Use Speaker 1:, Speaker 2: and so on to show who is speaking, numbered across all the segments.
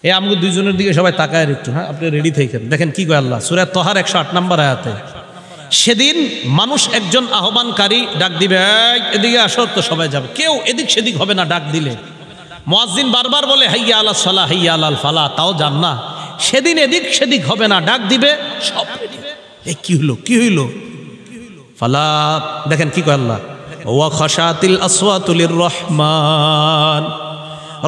Speaker 1: এই আমগো দুইজনের দিকে সবাই তাকায় একটু, হ্যাঁ আপনি রেডি থাকেন। দেখেন কি কয় আল্লাহ সূরা তাহার 108 নম্বর আয়াতে, সেদিন মানুষ একজন আহ্বানকারী ডাক দিবে, এদিকে আসো, তো সবাই যাবে, কেউ এদিক সেদিক হবে না। ডাক দিলে মুয়াজ্জিন বারবার বলে হাইয়া আলাস সালাহ হাইয়া আলাল ফালাহ, তাও যান না। সেদিন এদিক সেদিক হবে না, ডাক দিবে সব রেডি। এই কি হলো, কি হইল? ফালা, দেখেন কি কয় আল্লাহ, ওয়া খাশাতিল আসওয়াতু লিররহমান,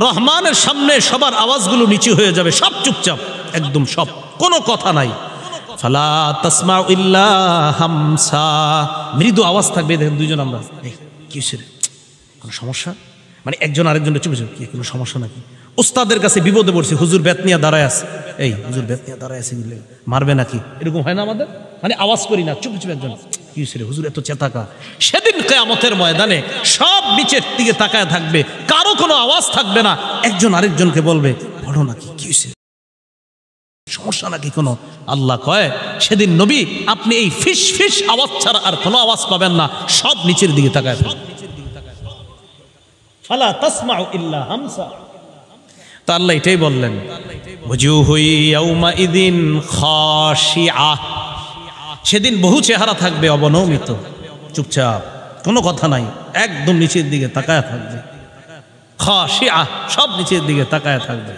Speaker 1: রহমানের সামনে সবার আওয়াজগুলো নিচু হয়ে যাবে, সব চুপচাপ, একদম সব, কোনো কথা নাই। ফালা তাসমাউ ইল্লা হামসা, মৃদু আওয়াজ থাকবে। দেখেন দুইজন আমরা, এই কি হইছে রে, কোনো সমস্যা? মানে একজন আরেকজনের চুপ চুপ, কি কোনো সমস্যা নাকি? উস্তাদের কাছে বিপদে পড়ছি, হুজুর বেত নিয়ে দাঁড়ায় আছে, এই হুজুর বেত নিয়ে দাঁড়ায় আছে, মারবে নাকি, এরকম হয় না আমাদের? মানে আওয়াজ করি না, চুপ চুপ একজন, কি হইছে রে হুজুর এত চেতাকা? সেদিন কিয়ামতের ময়দানে সব নিচের দিকে তাকায় থাকবে, কারো কোনো আওয়াজ থাকবে না। একজন আরেকজনকে বলবে, বলো নাকি, কি হইছে, সমস্যা নাকি কোনো? আল্লাহ কয় সেদিন নবী আপনি এই ফিস ফিস আওয়াজ ছাড়া আর কোনো আওয়াজ পাবেন না, সব নিচের দিকে তাকায় থাকবে। ফালা তাসমাউ ইল্লা হামসা, তো আল্লাহ এটাই বললেন, ওয়াজুহু ইয়াউমাইযিন খাশিআ, সেদিন বহু চেহারা থাকবে অবনমিত, চুপচাপ, কোনো কথা নাই, একদম নিচের দিকে তাকায় থাকবে। খাশিআ, সব নিচের দিকে তাকায় থাকবে।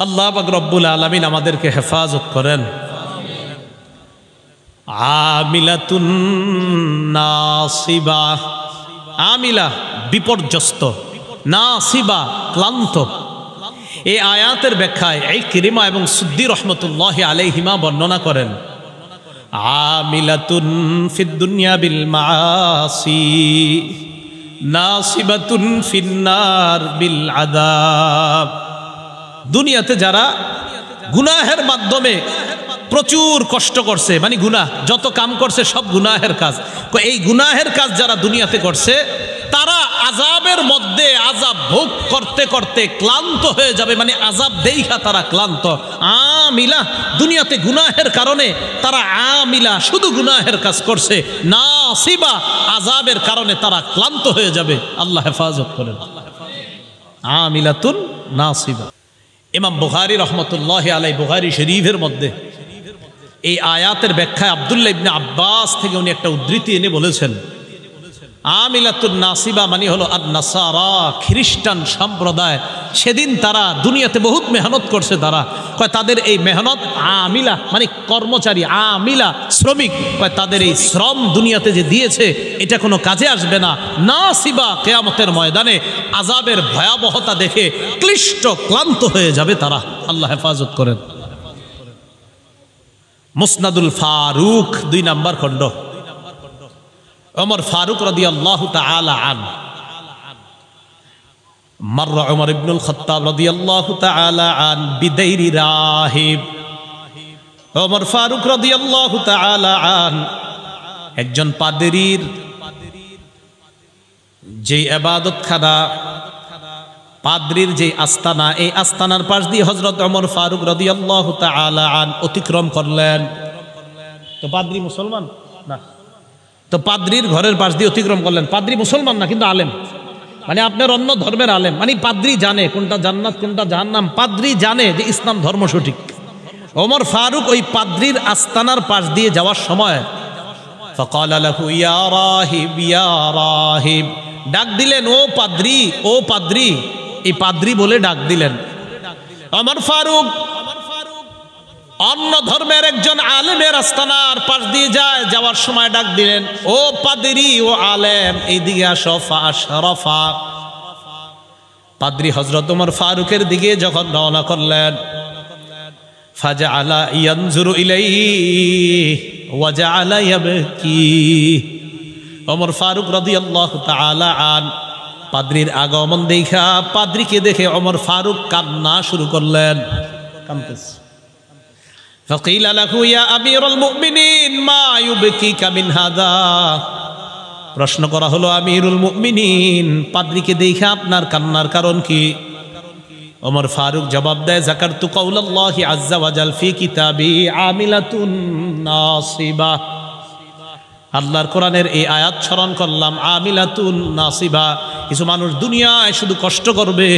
Speaker 1: আল্লাহ পাক রব্বুল আলামিন আমাদেরকে হেফাজত করেন। আমিলাতুন নাসিবা, আমিলা বিপর্যস্ত, নাসিবা ক্লান্ত। এই আয়াতের ব্যাখ্যায় ইকরিমা এবং সুদ্দি রহমতুল্লাহি আলাইহিমা বর্ণনা করেন, আমিলাতুন ফিদ দুনিয়া বিল মাআসি নাসিবাতুন ফিন্নার বিল আযাব। দুনিয়াতে যারা গুনাহের মাধ্যমে প্রচুর কষ্ট করছে, মানে গুনাহ যত কাম করছে সব গুনাহের কাজ, এই গুনাহের কাজ যারা দুনিয়াতে করছে তারা আযাবের মধ্যে আযাব ভোগ করতে করতে ক্লান্ত হয়ে যাবে, মানে আযাব দেইখা তারা ক্লান্ত। আমিলা, দুনিয়াতে গুনাহের কারণে তারা আমিলা, শুধু গুনাহের কাজ করছে। নাসিবা, আযাবের কারণে তারা ক্লান্ত হয়ে যাবে। আল্লাহ হেফাজত করেন। আমিলাতুন নাসিবা। ইমাম বুখারী রহমতুল্লাহি আলাইহি বুখারী শরীফের মধ্যে এই আয়াতের ব্যাখ্যায় আব্দুল্লাহ ইবনে আব্বাস থেকে উনি একটা উদ্ধৃতি এনে বলেছেন, আমিলাতুন নাসিবা মানে হলো আন-নাসারা, খ্রিস্টান সম্প্রদায়। সেদিন তারা দুনিয়াতে বহুত মেহনত করছে, তারা কয় তাদের এই মেহনত, আমিলা মানে কর্মচারী, আমিলা শ্রমিক, কয় তাদের এই শ্রম দুনিয়াতে যে দিয়েছে এটা কোনো কাজে আসবে না। নাসিবা, কিয়ামতের ময়দানে আযাবের ভয়াবহতা দেখে ক্লিষ্ট ক্লান্ত হয়ে যাবে তারা। আল্লাহ হেফাজত করেন। মুসনাদুল ফারুক 2 নম্বর খণ্ড, ওমর ফারুক রাদিয়াল্লাহু তাআলা আন, মাররা ওমর ইবনুল খাত্তাব রাদিয়াল্লাহু তাআলা আন বিদাইরি রাহিব। ওমর ফারুক রাদিয়াল্লাহু তাআলা আন একজন পাদ্রীর যে ইবাদতখানা, পাদ্রীর যে আস্তানা, এই আস্তানার পাশ দিয়ে হযরত ওমর ফারুক রাদিয়াল্লাহু তাআলা আন অতিক্রম করলেন। তো পাদ্রী মুসলমান না, তো পাদ্রীর ঘরের পাশ দিয়ে অতিক্রম করলেন। পাদ্রী মুসলমান না কিন্তু আলেম, মানে আপনার অন্য ধর্মের আলেম, মানে পাদ্রী জানে কোনটা জান্নাত কোনটা জাহান্নাম, পাদ্রী জানে যে ইসলাম ধর্ম সঠিক। ওমর ফারুক ওই পাদ্রীর আস্তানার পাশ দিয়ে যাওয়ার সময় ফাকালা লাহু ইয়া রাহিব ইয়া রাহিব, ডাক দিলেন, ও পাদ্রী, ও পাদ্রী, এই পাদ্রী বলে ডাক দিলেন। ওমর ফারুক অন্য ধর্মের একজন আলেমের আস্তানার পাশ দিয়ে যায়, যাওয়ার সময় ডাক দিলেন, ও পাদ্রী, ও আলেম, এইদিকে আসো। ফাআশরাফা, পাদ্রী হযরত ওমর ফারুকের দিকে যখন রওনা করলেন, ফাজআলা ইয়ানজুরু ইলাইহি ওয়া জাআলা ইয়াবকি। ওমর ফারুক রাদিয়াল্লাহু তাআলা আন পাদ্রীর আগমন দেখা, পাদ্রীকে দেখে ওমর ফারুক কান্না শুরু করলেন, কাঁদতেছে। ফাকিলা লাহু ইয়া আমিরুল মুমিনিন মা ইউবকিকা মিন হাদা, প্রশ্ন করা হলো, আমিরুল মুমিনিন, পাদ্রীকে দেখে আপনার কান্নার কারণ কি? ওমর ফারুক জবাব দেয়, যাকারতু কাউলাল্লাহি আযজা ওয়া জাল ফি কিতাবি আমিলাতুন নাসিবা, আল্লাহর কোরআনের এই আয়াত স্মরণ করলাম, আমিলাতুন নাসিবা, কিছু মানুষ দুনিয়ায় শুধু কষ্ট করবে,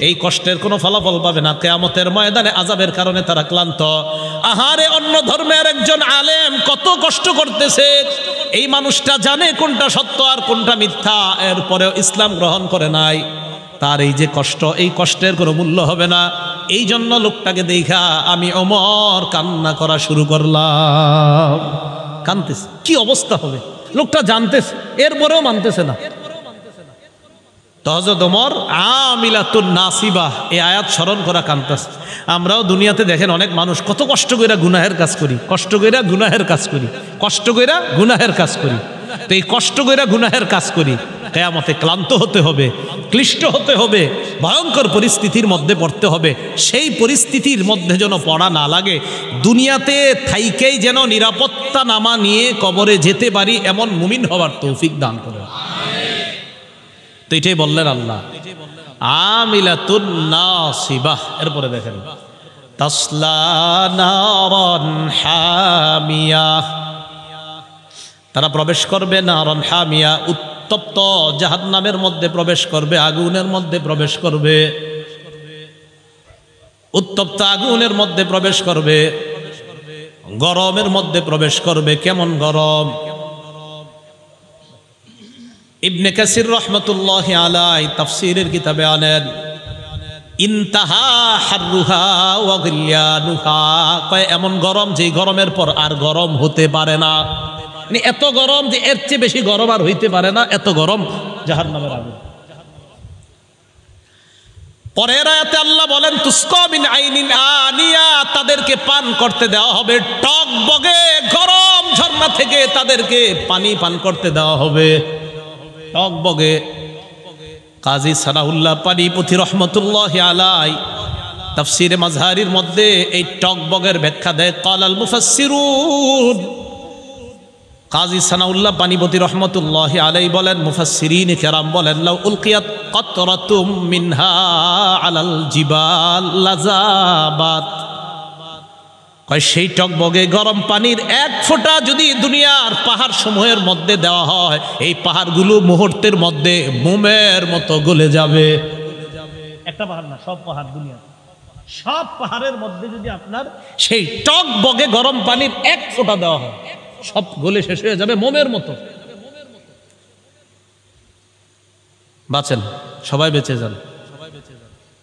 Speaker 1: এই কষ্টের কোনো ফলাফল পাবে না, কিয়ামতের ময়দানে আযাবের কারণে তারা ক্লান্ত। আহারে, অন্য ধর্মের একজন আলেম কত কষ্ট করতেছে, এই মানুষটা জানে কোনটা সত্য আর কোনটা মিথ্যা, এরপরেও ইসলাম গ্রহণ করে নাই। তার এই যে কষ্ট, এই কষ্টের কোনো মূল্য হবে না। এই জন্য লোকটাকে দেখা আমি ওমর কান্না করা শুরু করলাম। কানতেছে, কি অবস্থা হবে, লোকটা জানতেছে এরপরেও মানতেছে না। তো হযরত ওমর আমিলাতুন নাসিবা এই আয়াত স্মরণ করা কানতেছে। আমরাও দুনিয়াতে দেখেন অনেক মানুষ কত কষ্ট কইরা গুনাহের কাজ করি, কষ্ট কইরা গুনাহের কাজ করি, কষ্ট কইরা গুনাহের কাজ করি। তো এই কষ্ট কইরা গুনাহের কাজ করি, কিয়ামতে ক্লান্ত হতে হবে, ক্লিষ্ট হতে হবে, ভয়ঙ্কর পরিস্থিতির মধ্যে পড়তে হবে। সেই পরিস্থিতির মধ্যে যেন পড়া না লাগে, দুনিয়াতে থাইকেই যেন নিরাপত্তা নামা নিয়ে কবরে যেতে পারি, এমন মুমিন হওয়ার তৌফিক দান করে। তো এটাই বললেন আল্লাহ, আমিলাতুন নাসিবাহ। এরপরে দেখেন, তাসলা নারান হামিয়া, তারা প্রবেশ করবে নারান হামিয়া, উত্তপ্ত জাহান্নামের মধ্যে প্রবেশ করবে, আগুনের মধ্যে প্রবেশ করবে, উত্তপ্ত আগুনের মধ্যে প্রবেশ করবে, গরমের মধ্যে প্রবেশ করবে। কেমন গরম! ইবনে কাসির রহমতুল্লাহি আলাইহি তাফসীরের কিতাবে আনেন, ইনতাহা হাররুহা ওয়া গিলয়ানুহা, কয় এমন গরম যে গরমের পর আর গরম হতে পারে না, মানে এত গরম যে এর চেয়ে বেশি গরম আর হইতে পারে না, এত গরম জাহান্নামের আগুন। পরের আয়াতে আল্লাহ বলেন, তুসকা মিন আইনিন আনিয়া, তাদেরকে পান করতে দেওয়া হবে টকবগে গরম ঝর্ণা থেকে, তাদেরকে পানি পান করতে দেওয়া হবে টকবগে। কাজী সানাউল্লাহ পানিপথী রহমতুল্লাহি আলাইহি তাফসীরে মাজহারির মধ্যে এই টকবগের ব্যাখ্যা দেয়, ক্বালাল মুফাসসিরুন, কাজী সানাউল্লাহ পানিপথী রহমতুল্লাহি আলাইহি বলেন, মুফাসসিরিন কেরাম বলেন, লাউ উলকিয়াত কাতরাতুম মিনহা আলাল জিবাল লাযাবাত, কয় সেই টকবগে গরম পানির এক ফোঁটা যদি দুনিয়ার পাহাড় সমূহের মধ্যে দেওয়া হয়, এই পাহাড়গুলো মুহূর্তের মধ্যে মোমের মতো গলে যাবে। একটা পাহাড় না, সব পাহাড়, দুনিয়া সব পাহাড়ের মধ্যে যদি আপনার সেই টকবগে গরম পানির এক ফোঁটা দেওয়া হয়, সব গলে শেষ হয়ে যাবে মোমের মতো। বাঁচেন, সবাই বেঁচে যান।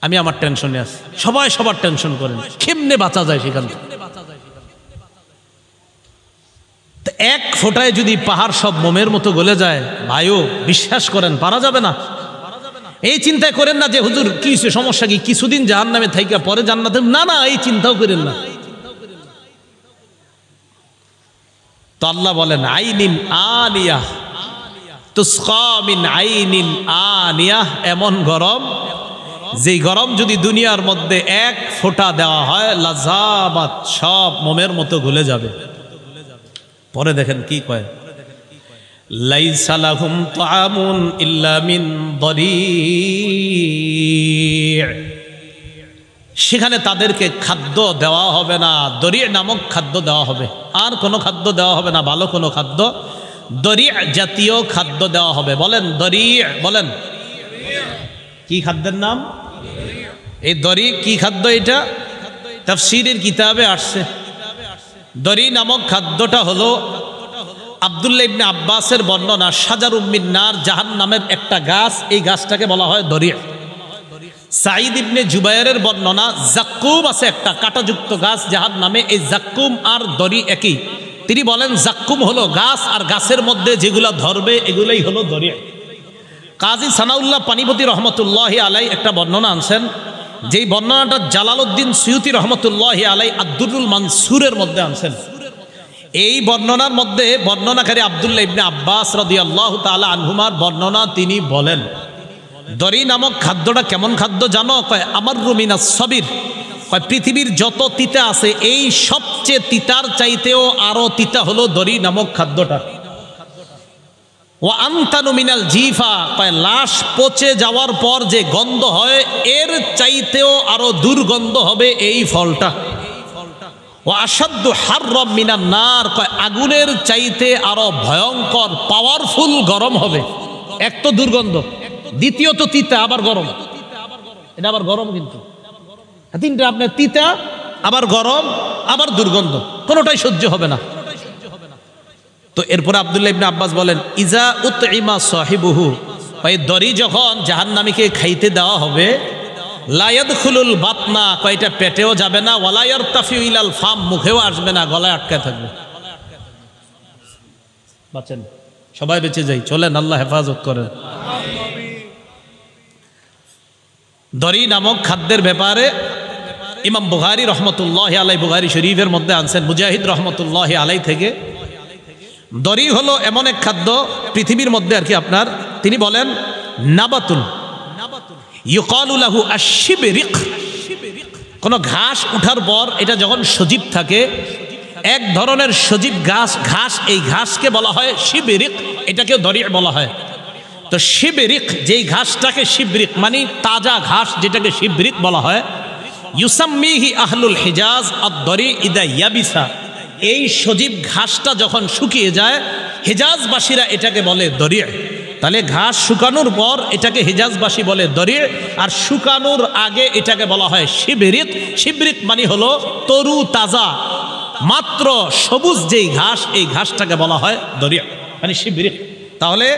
Speaker 1: আমি আমার টেনশনে আছি, সবাই সবার টেনশন করেন, কেমনে বাঁচা যায় সেখান থেকে। এক ফোঁটায় যদি পাহাড় সব মোমের মতো গলে যায়, ভাইও বিশ্বাস করেন পারা যাবে না। এই চিন্তায় করেন না যে হুজুর কি সমস্যা, কি কিছুদিন জাহান্নামে থাইকা পরে জান্নাতে, না না, এই চিন্তাও করেন না। তো আল্লাহ বলেন, আইনিন আনিয়া, তুসকা মিন আইনিন আনিয়া, এমন গরম যেই গরম যদি দুনিয়ার মধ্যে এক ফোঁটা দেওয়া হয়, লাযাবাত, সব মোমের মতো গলে যাবে। পরে দেখেন কি কয়, লাইসা লাহুম তাআমুন ইল্লা মিন দরি', সেখানে তাদেরকে খাদ্য দেওয়া হবে না, দরি' নামক খাদ্য দেওয়া হবে, আর কোনো খাদ্য দেওয়া হবে না, ভালো কোনো খাদ্য, দরি' জাতীয় খাদ্য দেওয়া হবে। বলেন দরি', বলেন কি খাদ্যের নাম? এই দরি' কি খাদ্য? এটা তাফসীরের কিতাবে আসছে। দরি নামক খাদ্যটা হলো আব্দুল্লাহ ইবনে আব্বাসের বর্ণনা, শাজারুম মিন নার, জাহান্নামের একটা গাছ, এই গাছটাকে বলা হয় দরি'। সাঈদ ইবনে জুবায়েরের বর্ণনা, জাক্কুম আছে একটা কাঁটাযুক্ত গাছ জাহান্নামে, এই জাক্কুম আর দরি একই। তিনি বলেন জাক্কুম হলো গাছ, আর গাছের মধ্যে যেগুলা ধরবে এগুলাই হলো দরি'। কাজী সানাউল্লাহ পানিপথী রহমতুল্লাহি আলাইহি একটা বর্ণনা আনছেন, যেই বর্ণনাটা জালালউদ্দিন সুয়ুতী রহমতুল্লাহি আলাইহি আদ-দুররুল মানসুরের মধ্যে আনছেন। এই বর্ণনার মধ্যে বর্ণনাকারী আব্দুল্লাহ ইবনে আব্বাস রাদিয়াল্লাহু তাআলা আনহুমার বর্ণনা, তিনি বলেন দরি নামক খাদ্যটা কেমন খাদ্য জানো? কয় আমাররু মিনাস সাবির, কয় পৃথিবীর যত তিতা আছে এই সবচেয়ে তিতার চাইতেও আরো তিতা হলো দরি নামক খাদ্যটা। ওয়া আনতানু মিনাল জিফা, কয় লাশ পচে যাওয়ার পর যে গন্ধ হয় এর চাইতেও আরো দুর্গন্ধ হবে এই ফলটা। ও আসাদ্দু হাররাম মিনান নার, কয় আগুনের চাইতে আরো ভয়ঙ্কর পাওয়ারফুল গরম হবে। এক তো দুর্গন্ধ, দ্বিতীয়ত তিতা, আবার গরম। এটা আবার গরম, কিন্তু তিনটা আপনার তিতা, আবার গরম, আবার দুর্গন্ধ, কোনোটাই সহ্য হবে না। তো এরপরে আব্দুল্লাহ ইবনে আব্বাস বলেন, ইজা উতইমা সাহিবুহু, এই দড়ি যখন জাহান্নামীকে খাইতে দেওয়া হবে, লা ইয়াদখুলুল বাতনা, কয়টা পেটেও যাবে না, ওয়ালা ইয়ারতাফিউ ইলাল ফাম, মুখেও আসবে না, গলায় আটকায় থাকবে। বাঁচেন, সবাই বেঁচে যাই, চলেন, আল্লাহ হেফাজত করেন। দড়ি নামক খাদ্যের ব্যাপারে ইমাম বুখারী রহমতুল্লাহি আলাইহি, বুখারী শরীফের মধ্যে আনছেন মুজাহিদ রহমতুল্লাহি আলাইহি থেকে, দড়ি হলো এমন এক খাদ্য পৃথিবীর মধ্যে আর কি আপনার, তিনি বলেন নাবাতুন ইউকালু লাহু আশ-শিবরিক, কোন ঘাস উঠার পর এটা যখন সজীব থাকে, এক ধরনের সজীব ঘাস, এই ঘাসকে বলা হয় শিবরিক, এটাকেও দড়ি বলা হয়। তো শিবরিক, যেই ঘাসটাকে শিবরিক মানে তাজা ঘাস, যেটাকে শিবরিক বলা হয়, ইউসাম্মিহি আহলুল হিজাজ আদ-দরি ইদা ইয়াবিসা, এই সজীব ঘাসটা যখন শুকিয়ে যায়, হিজাজবাসীরা এটাকে বলে দড়ি। তাহলে ঘাস শুকানোর পর এটাকে হিজাজবাসী বলে দড়ি, আর শুকানোর আগে এটাকে বলা হয় শিবরিক। শিবরিক মানে হলো তরু তাজা মাত্র সবুজ যেই ঘাস, এই ঘাসটাকে বলা হয় দড়ি, মানে শিবরিক। তাহলে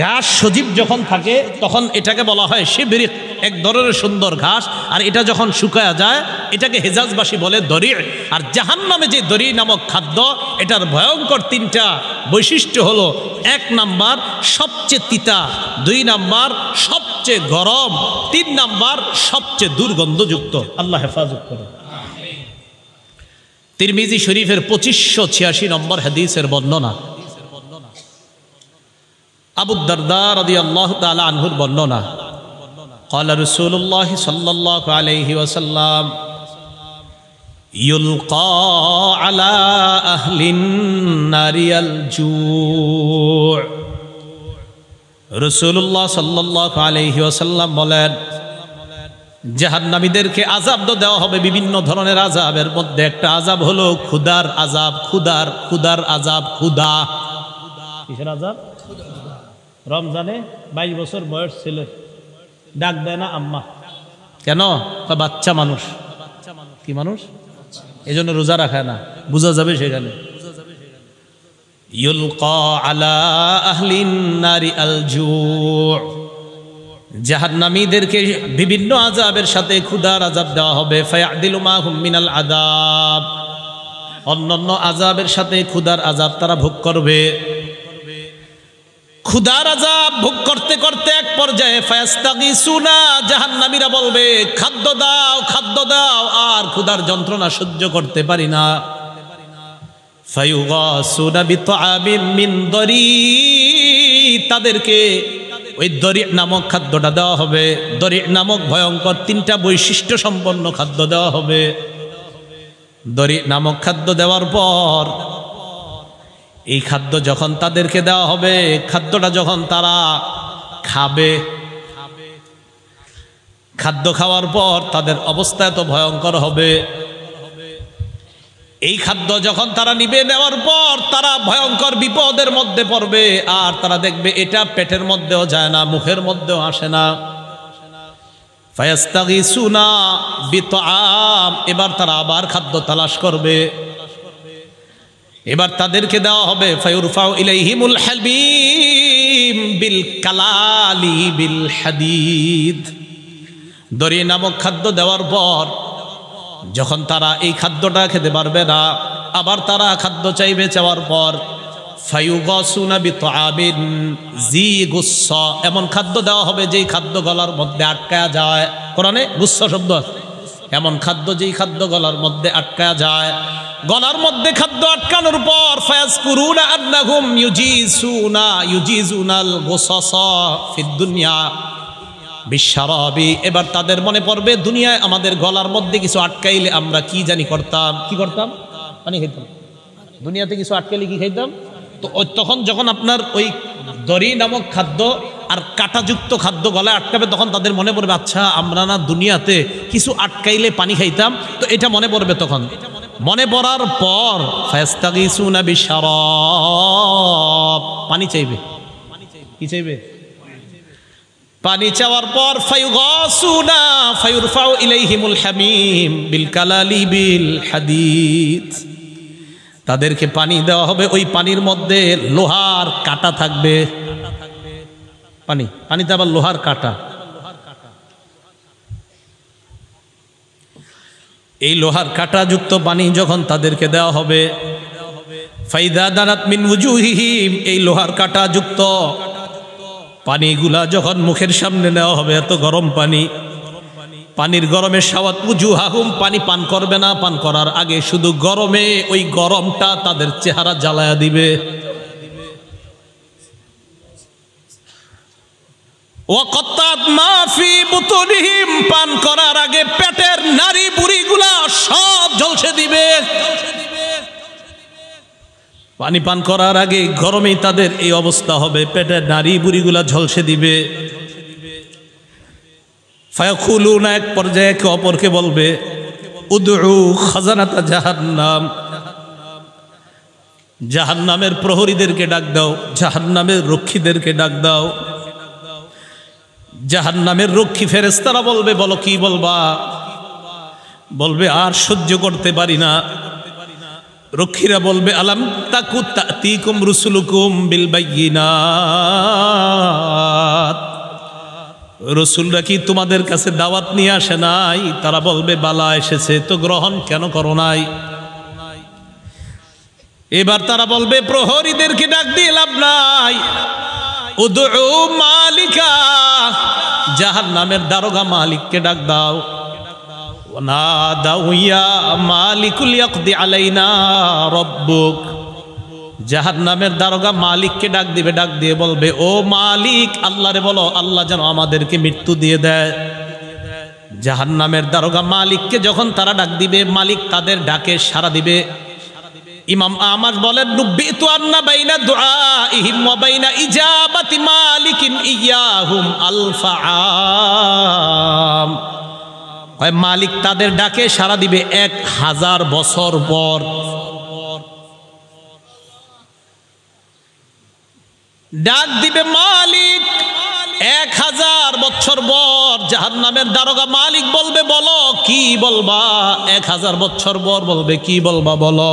Speaker 1: ঘাস সজীব যখন থাকে তখন এটাকে বলা হয় শিবরিক, এক ধরনের সুন্দর ঘাস, আর এটা যখন শুকায়া যায় এটাকে হিজাজবাসী বলে দড়ি। আর জাহান্নামে যে দড়ি নামক খাদ্য, এটার ভয়ঙ্কর তিনটা বৈশিষ্ট্য হলো, 1 নাম্বার সবচেয়ে তিতা, 2 নাম্বার সবচেয়ে গরম, 3 নাম্বার সবচেয়ে দুর্গন্ধযুক্ত। আল্লাহ হেফাজত করে। তিরমিজি শরীফের 2586 নম্বর হাদিসের বর্ণনা, আবু দারদা রাদিয়াল্লাহু তাআলা আনহুর বর্ণনা, قال رسول الله صلى الله عليه وسلم يلقى على أهل النار الجوع। রাসূলুল্লাহ সাল্লাল্লাহু আলাইহি ওয়াসাল্লাম বলেন, জাহান্নামীদেরকে আযাব দেওয়া হবে বিভিন্ন ধরনের আযাবের মধ্যে একটা আযাব হলো ক্ষুধার আযাব। ক্ষুধার আযাব, ক্ষুধা কিসের আযাব? রমজানে 22 বছর বয়স ছেলে ডাক দেয় না আম্মা, কেন? বাচ্চা মানুষ। কি মানুষ? এই জন্য রোজা রাখায় না, বোঝা যাবে সেখানে। ইউলকা আলা আহলিন নারি আল জু', জাহান্নামীদেরকে বিভিন্ন আযাবের সাথে ক্ষুধার আযাব দেওয়া হবে। ফায়াদিলু মা হুম মিনাল আযাব, অন্যান্য আযাবের সাথে ক্ষুধার আযাব তারা ভোগ করবে। ক্ষুধার আযাব ভোগ করতে করতে এক পর্যায়ে ফায়াস্তাগিসুনা, জাহান্নামীরা বলবে খাদ্য দাও, খাদ্য দাও, আর ক্ষুধার যন্ত্রণা সহ্য করতে পারি না। ফায়ুগাসুনা বিতআমিন মিন দরি, তাদেরকে ওই দরি নামক খাদ্যটা দেওয়া হবে। দরি নামক ভয়ঙ্কর 3টা বৈশিষ্ট্য সম্পন্ন খাদ্য দেওয়া হবে। দরি নামক খাদ্য দেওয়ার পর এই খাদ্য যখন তাদেরকে দেওয়া হবে, খাদ্যটা যখন তারা খাবে, খাদ্য খাওয়ার পর তাদের অবস্থা এত ভয়ঙ্কর হবে। এই খাদ্য যখন তারা নিবে, নেওয়ার পর তারা ভয়ঙ্কর বিপদের মধ্যে পড়বে, আর তারা দেখবে এটা পেটের মধ্যেও যায় না, মুখের মধ্যেও আসে না। ফায়াস্তাগিসুনা বিতআম, এবার তারা আবার খাদ্য তালাশ করবে। এবার তাদেরকে দেওয়া হবে ফায়ুরফাউ ইলাইহিমুল হাবিম বিল কালালি বিল হাদিদ। দরি নামক খাদ্য দেওয়ার পর যখন তারা এই খাদ্যটা খেতে পারবে না, আবার তারা খাদ্য চাইবে, চাওয়ার পর ফায়ুগাসুনা বিতআবিন জি গুসসা, এমন খাদ্য দেওয়া হবে যেই খাদ্য গলার মধ্যে আটকায়া যায়। কোরআনে গুসসা শব্দ আছে, এমন খাদ্য যেই খাদ্য গলার মধ্যে আটকায়া যায়। গলার মধ্যে খাদ্য আটকানোর পর ফায়াজকুরুনা আন্নাহুম ইউজিজুনাল গুসাসা ফিদ দুনিয়া বিশরাবি, এবার তাদের মনে পড়বে দুনিয়ায় আমাদের গলার মধ্যে কিছু আটকাইলে আমরা কি জানি করতাম, কি করতাম? পানি খাইতাম। দুনিয়াতে কিছু আটকাইলে কি খাইতাম? তো তখন যখন আপনার ওই দরি নামক খাদ্য আর কাঁটাযুক্ত খাদ্য গলায় আটকাবে, তখন তাদের মনে পড়বে আচ্ছা আমরা না দুনিয়াতে কিছু আটকাইলে পানি খাইতাম, তো এটা মনে পড়বে তখন। মনে পড়ার পর ফায়াস্তাগিসুনা বিশারাব, পানি চাইবে। কি চাইবে? পানি চাওয়ার পর ফায়ুগাসুনা ফায়ুরফাউ ইলাইহিমুল হামিম বিল কালালি বিল হাদিদ, তাদেরকে পানি দেওয়া হবে, ওই পানির মধ্যে লোহার কাঁটা থাকবে। পানিতে আবার লোহার কাঁটা। এই লোহার কাঁটা যুক্ত পানি যখন তাদেরকে দেওয়া হবে, ফাইদা দানাত মিন উজুহিহিম, এই লোহার কাঁটা যুক্ত পানিগুলা যখন মুখের সামনে নেওয়া হবে, এত গরম পানি, পানির গরমে সাওয়াত উজুহাহুম, পানি পান করবে না, পান করার আগে শুধু গরমে ওই গরমটা তাদের চেহারা জ্বালায়া দিবে। ওয়াকাত্তাত মা ফি বুতুনিহিম, পান করার আগে পেটের নারী বুড়িগুলা সব ঝলসে দিবে। পানি পান করার আগে গরমেই তাদের এই অবস্থা হবে, পেটের নারী বুড়িগুলা ঝলসে দিবে। ফায়াকুলুনা, এক পর্যায়ে একে অপরকে বলবে, উদউ খাজানাতা জাহান্নাম, জাহান্নামের প্রহরীদেরকে ডাক দাও, জাহান্নামের রক্ষীদেরকে ডাক দাও। জাহান্নামের রক্ষী ফেরেশতারা বলবে, বলো কি বলবা? বলবে আর সহ্য করতে পারি না। রক্ষীরা বলবে, আলাম তাকু তাতিকুম রুসুলুকুম বিল বাইয়িনাত, রসুলরা কি তোমাদের কাছে দাওয়াত নিয়ে আসে নাই? তারা বলবে, বালা এসেছে, তো গ্রহণ কেন করো নাই? এবার তারা বলবে, প্রহরীদেরকে ডাক দিয়ে লাভ নাই, উদউ মালিকা, জাহান্নামের দারোগা মালিককে ডাক দাও। ওয়ানাদাউ ইয়া মালিকুল ইয়াকদি আলাইনা রাব্বুক, জাহান্নামের দারোগা মালিককে ডাক দিবে, ডাক দিয়ে বলবে, ও মালিক, আল্লাহরে বলো আল্লাহ যেন আমাদেরকে মৃত্যু দিয়ে দেয়। জাহান্নামের দারোগা মালিককে যখন তারা ডাক দিবে, মালিক তাদের ডাকে সাড়া দিবে। ইমাম আহমদ বলেন, নুব্বিতু আন্না বাইনা দুআইহিম ওয়া বাইনা ইজাবাতি মালিকিন ইয়াহুম আলফা আম, হয় মালিক তাদের ডাকে সাড়া দিবে 1000 বছর পর। ডাক দিবে মালিক 1000 বছর পর। জাহান্নামের দারোগা মালিক বলবে, বলো কি বলবা? 1000 বছর পর বলবে, কি বলবা বলো।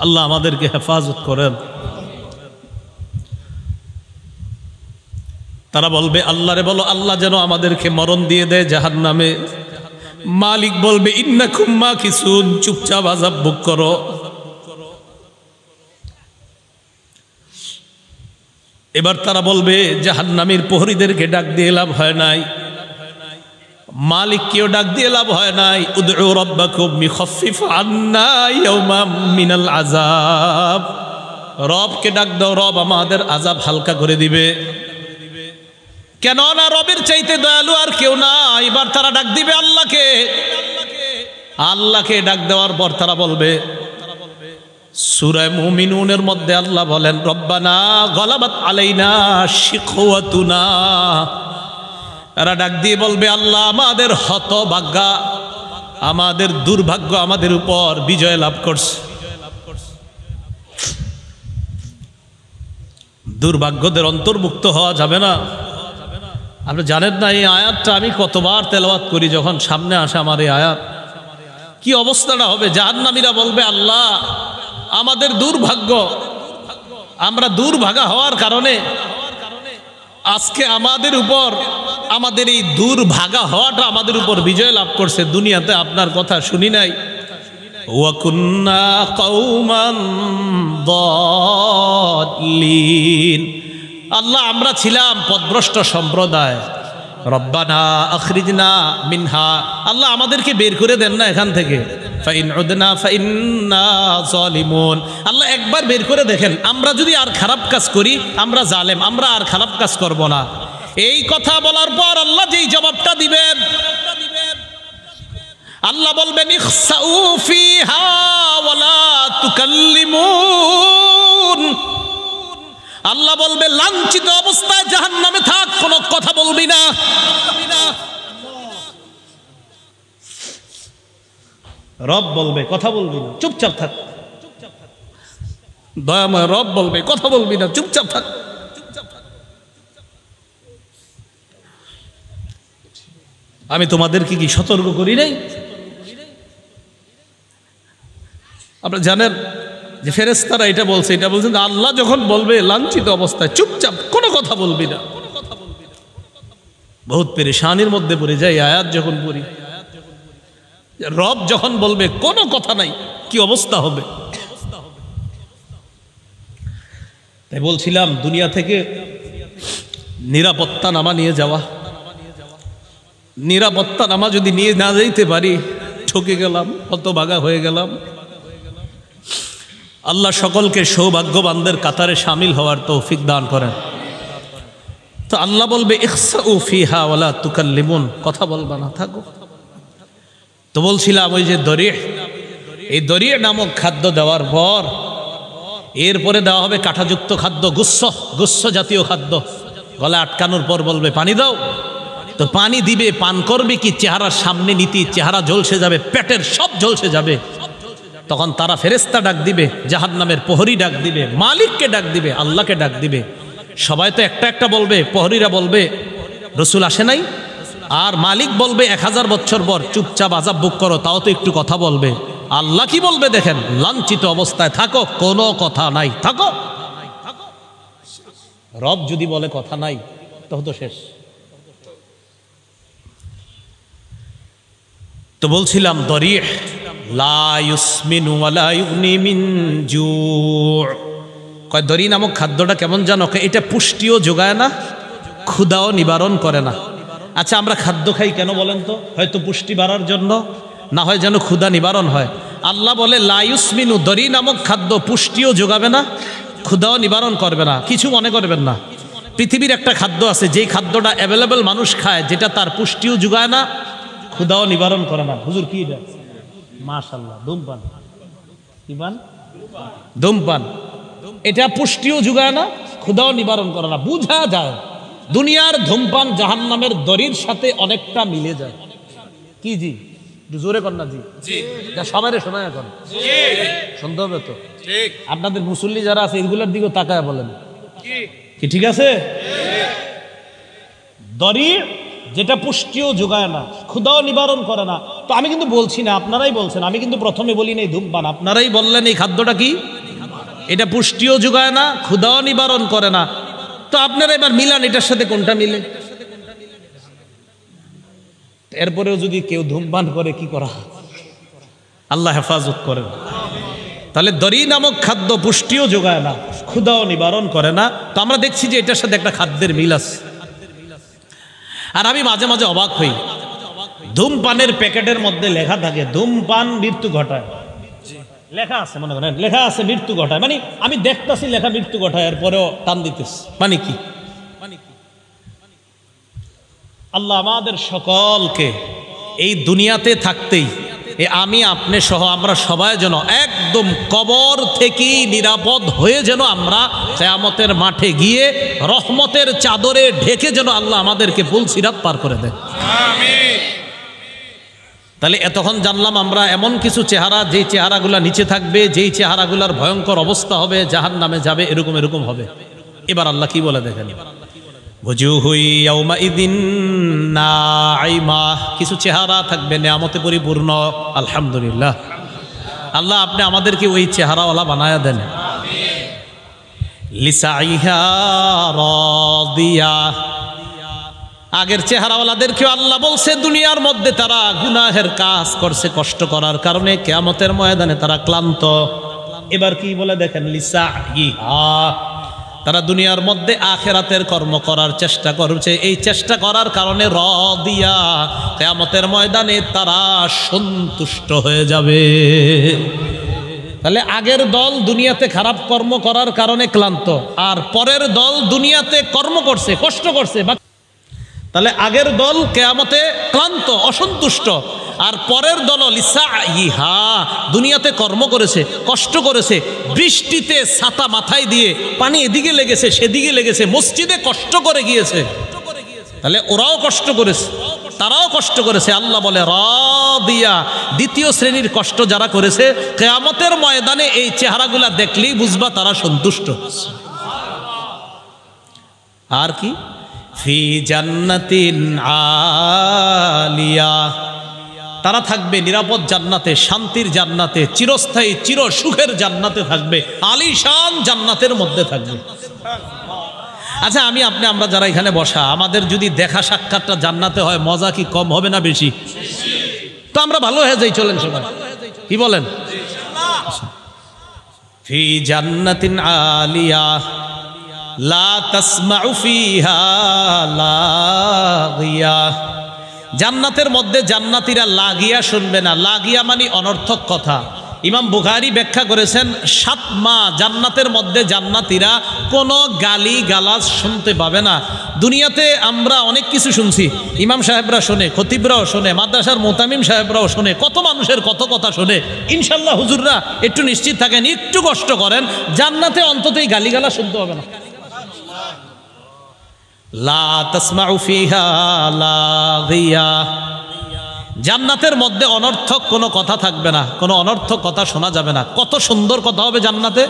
Speaker 1: আল্লাহ আমাদেরকে হেফাজত করেন। তারা বলবে, আল্লাহরে বলো আল্লাহ যেন আমাদেরকে মরণ দিয়ে দেয় জাহান্নামে। মালিক বলবে, ইন্নাকুম মাকিসুন, চুপচাপ আযাব ভোগ করো। এবার তারা বলবে, জাহান্নামীর প্রহরীদেরকে ডাক দিয়ে লাভ হয় নাই, মালিককেও ডাক দিয়ে লাভ হয় নাই। উদউ রাব্বাকুম ইখাফিফ আন্না ইয়াওমান মিনাল আযাব, রবকে ডাক দাও, রব আমাদের আযাব হালকা করে দিবে। কেননা রবের চাইতে দয়ালু আর কেউ না। এবার তারা ডাক দিবে আল্লাহকে। আল্লাহকে ডাক দেওয়ার পর তারা বলবে, সূরা মুমিনুনের মধ্যে আল্লাহ বলেন, রব্বানা গলাবাত আলাইনা শিকওয়াতুনা, এরা ডাক দিয়ে বলবে, আল্লাহ আমাদের হতভাগ্য, আমাদের দুর্ভাগ্য আমাদের উপর বিজয় লাভ করছে। দুর্ভাগ্যদের অন্তর্ভুক্ত হওয়া যাবে না। আপনি জানেন না এই আয়াতটা আমি কতবার তেলাওয়াত করি, যখন সামনে আসে আমার এই আয়াত, কি অবস্থাটা হবে। জাহান্নামীরা বলবে, আল্লাহ আমাদের দুর্ভাগ্য, আমরা দুর্ভাগা হওয়ার কারণে আজকে আমাদের উপর, আমাদের এই দুর্ভাগা হওয়াটা আমাদের উপর বিজয় লাভ করছে। দুনিয়াতে আপনার কথা শুনি নাই। ওয়া কুন্না কওমান দাল্লিন, আল্লাহ আমরা ছিলাম পথভ্রষ্ট সম্প্রদায়। রব্বানা আখরিজনা মিনহা, আল্লাহ আমাদেরকে বের করে দেন না এখান থেকে। ফাইন উদনা ফাইন্না যালিমুন, আল্লাহ একবার বের করে দেখেন, আমরা যদি আর খারাপ কাজ করি, আমরা জালেম, আমরা আর খারাপ কাজ করব না। এই কথা বলার পর আল্লাহ যেই জবাবটা দিবেন, আল্লাহ বলবেন, ইখসাউ ফিহা ওয়ালা তুকাল্লিমুন, আল্লাহ বলবে লাঞ্ছিত অবস্থায় জাহান্নামে থাক, কোনো কথা বলবি না। রব বলবে কথা বলবি না, চুপচাপ থাক। দয়াময় রব বলবে কথা বলবি না, চুপচাপ থাক। আমি তোমাদেরকে কি সতর্ক করি নাই? আপনারা জানেন যে ফেরেশতারা এটা বলছেন আল্লাহ যখন বলবে লাঞ্ছিত অবস্থায় চুপচাপ কোনো কথা বলবি না। বহুত পেরেশানির মধ্যে পড়ে যায় আয়াত যখন পড়ি। রব যখন বলবে কোনো কথা নাই, কি অবস্থা হবে? তাই বলছিলাম দুনিয়া থেকে নিরাপত্তা নামা নিয়ে যাওয়া, নিরাপত্তা নামা যদি নিয়ে না যাইতে পারি ঠকে গেলাম, হতভাগা হয়ে গেলাম। আল্লাহ সকলকে সৌভাগ্যবানদের কাতারে শামিল হওয়ার তৌফিক দান করেন। তো আল্লাহ বলবে ইখসাউ ফিহা ওয়ালা তুকাল্লিমুন, কথা বলবা না, থাকো। তো বলছিলাম ওই যে দরিয়া, এই দরিয়া নামক খাদ্য দেওয়ার পর এরপরে দেওয়া হবে কাঁটাযুক্ত খাদ্য, গুচ্ছ জাতীয় খাদ্য। গলা আটকানোর পর বলবে পানি দাও। তো পানি দিবে, পান করবে কি চেহারার সামনে নীতি, চেহারা ঝলসে যাবে, পেটের সব ঝলসে যাবে। তখন তারা ফেরেশতা ডাক দিবে, জাহান্নামের প্রহরী ডাক দিবে, মালিককে ডাক দিবে, আল্লাহকে ডাক দিবে। সবাই তো একটা একটা বলবে, প্রহরীরা বলবে রসুল আসে নাই, আর মালিক বলবে 1000 বছর পর চুপচাপ আযাব বুক করো, তাও তো একটু কথা বলবে। আল্লাহ কি বলবে দেখেন, লাঞ্ছিত অবস্থায় থাকো, কোনো কথা নাই, থাকো। রব যদি বলে কথা নাই তখন তো শেষ। তো বলছিলাম দরিহ লা ইউসমিনু ওয়ালা ইউগনি মিন জু'। কয় দরি নামক খাদ্যটা কেমন জানো? এটা পুষ্টিও যোগায় না, ক্ষুধাও নিবারণ করে না। আচ্ছা আমরা খাদ্য খাই কেন বলেন তো? হয়তো পুষ্টি বাড়ার জন্য, না হয় যেন ক্ষুধা নিবারণ হয়। আল্লাহ বলে লা ইউসমিনু, দরি নামক খাদ্য পুষ্টিও যোগাবে না, ক্ষুধাও নিবারণ করবে না। কিছু মনে করবেন না, পৃথিবীর একটা খাদ্য আছে যেই খাদ্যটা অ্যাভেলেবেল মানুষ খায়, যেটা তার পুষ্টিও যোগায় না, ক্ষুধাও নিবারণ করে না। হুজুর কি এটা? মাশাআল্লাহ, ধূমপান। কি পান? ধূমপান। এটা পুষ্টিও যোগায় না, ক্ষুধাও নিবারণ করে না। বুঝা যায় দুনিয়ার ধূমপান জাহান্নামের দড়ির সাথে অনেকটা মিলে যায়। কি জি? জোরে কর না জি। সবাই শোনায় এখন শুনতে হবে তো। আপনাদের মুসল্লি যারা আছে এগুলোর দিকে তাকায় বলেন কি ঠিক আছে? দড়ি যেটা পুষ্টিও যোগায় না, ক্ষুধাও নিবারণ করে না। তো আমি কিন্তু বলছি না, আপনারাই বলছেন, আমি কিন্তু প্রথমে বলি নাই ধূমপান, আপনারাই বললেন এই খাদ্যটা কি, এটা পুষ্টিও যোগায় না, ক্ষুধাও নিবারণ করে না। তো আপনারা এবার মিলান এটার সাথে কোনটা মিলে। এরপরেও যদি কেউ ধূমপান করে কি করা, আল্লাহ হেফাজত করেন। তাহলে দড়ি নামক খাদ্য পুষ্টিও যোগায় না, ক্ষুধাও নিবারণ করে না। তো আমরা দেখছি যে এটার সাথে একটা খাদ্যের মিল আছে। আর আমি মাঝে মাঝে অবাক হই, ধূমপানের প্যাকেটের মধ্যে লেখা থাকে ধূমপান মৃত্যু ঘটায়, লেখা আছে, মনে করেন লেখা আছে মৃত্যু ঘটায়। মানে আমি দেখতেছি লেখা মৃত্যু ঘটায়, এরপরেও টান দিতেছি। মানে কি? আল্লাহ আমাদের সকলকে এই দুনিয়াতে থাকতেই আমি আপনি সহ আমরা সবাই যেন একদম কবর থেকেই নিরাপদ হয়ে যেন আমরা কিয়ামতের মাঠে গিয়ে রহমতের চাদরে ঢেকে যেন আল্লাহ আমাদেরকে পুলসিরাত পার করে দেয়। আমিন। তাহলে এতক্ষণ জানলাম আমরা এমন কিছু চেহারা, যেই চেহারাগুলো নিচে থাকবে, যেই চেহারাগুলোর ভয়ঙ্কর অবস্থা হবে, জাহান্নামে যাবে, এরকম এরকম হবে। এবার আল্লাহ কি বলে দেখেন, কিছু চেহারা থাকবে নেয়ামতে পরিপূর্ণ। আলহামদুলিল্লাহ, আল্লাহ আপনি আমাদেরকে ওই চেহারাওয়ালা বানায়া দেন। লিসাইহা রাদিয়া, আগের চেহারাওয়ালাদেরকেও আল্লাহ বলছে দুনিয়ার মধ্যে তারা গুনাহের কাজ করছে, কষ্ট করার কারণে কিয়ামতের ময়দানে তারা ক্লান্ত। এবার কি বলে দেখেন, লিসাইহা, তারা দুনিয়ার মধ্যে আখিরাতের কর্ম করার চেষ্টা করছে, এই চেষ্টা করার কারণে রাদিয়া, কিয়ামতের ময়দানে তারা সন্তুষ্ট হয়ে যাবে। তাহলে আগের দল দুনিয়াতে খারাপ কর্ম করার কারণে ক্লান্ত, আর পরের দল দুনিয়াতে কর্ম করছে, কষ্ট করছে। তাহলে আগের দল কিয়ামতে ক্লান্ত, অসন্তুষ্ট, আর পরের দল লিসাইহা, দুনিয়াতে কর্ম করেছে, কষ্ট করেছে, বৃষ্টিতে ছাতা মাথায় দিয়ে পানি এদিকে লেগেছে সেদিকে লেগেছে, মসজিদে কষ্ট করে গিয়েছে, তাহলে ওরাও কষ্ট করেছে। তারাও কষ্ট করেছে। আল্লাহ বলে রাদিয়া, দ্বিতীয় শ্রেণীর কষ্ট যারা করেছে, কিয়ামতের ময়দানে এই চেহারাগুলা দেখলেই বুঝবা তারা সন্তুষ্ট। আর কি, ফি জান্নাতিন আলিয়া, তারা থাকবে নিরাপদ জান্নাতে, শান্তির জান্নাতে, চিরস্থায়ী চির সুখের জান্নাতে থাকবে, আলিশান জান্নাতের মধ্যে থাকবে। আচ্ছা আমরা যারা এখানে বসা, আমাদের যদি দেখা সাক্ষাৎটা জান্নাতে হয়, মজা কি কম হবে না বেশি? তো আমরা ভালো হয়ে যাই, চলেন সবাই, কি বলেন? ফি জান্নাতিন আলিয়া লা তাসমাউ ফিহা লাগিয়া, জান্নাতের মধ্যে জান্নাতীরা লাগিয়া শুনবে না। লাগিয়া মানে অনর্থক কথা। ইমাম বুখারী ব্যাখ্যা করেছেন 7 মাস জান্নাতের মধ্যে জান্নাতীরা কোনো গালি গালাজ শুনতে পাবে না। দুনিয়াতে আমরা অনেক কিছু শুনছি, ইমাম সাহেবরা শোনে, খতিবরাও শোনে, মাদ্রাসার মোতামিম সাহেবরাও শোনে, কত মানুষের কত কথা শোনে। ইনশাল্লাহ হুজুররা একটু নিশ্চিত থাকেন, একটু কষ্ট করেন, জান্নাতে অন্ততই গালি গালাজ শুনতে হবে না। লা তাসমাউ ফিহা লাগিয়া, জান্নাতের মধ্যে অনর্থক কোনো কথা থাকবে না, কোনো অনর্থক কথা শোনা যাবে না। কত সুন্দর কথা হবে জান্নাতে,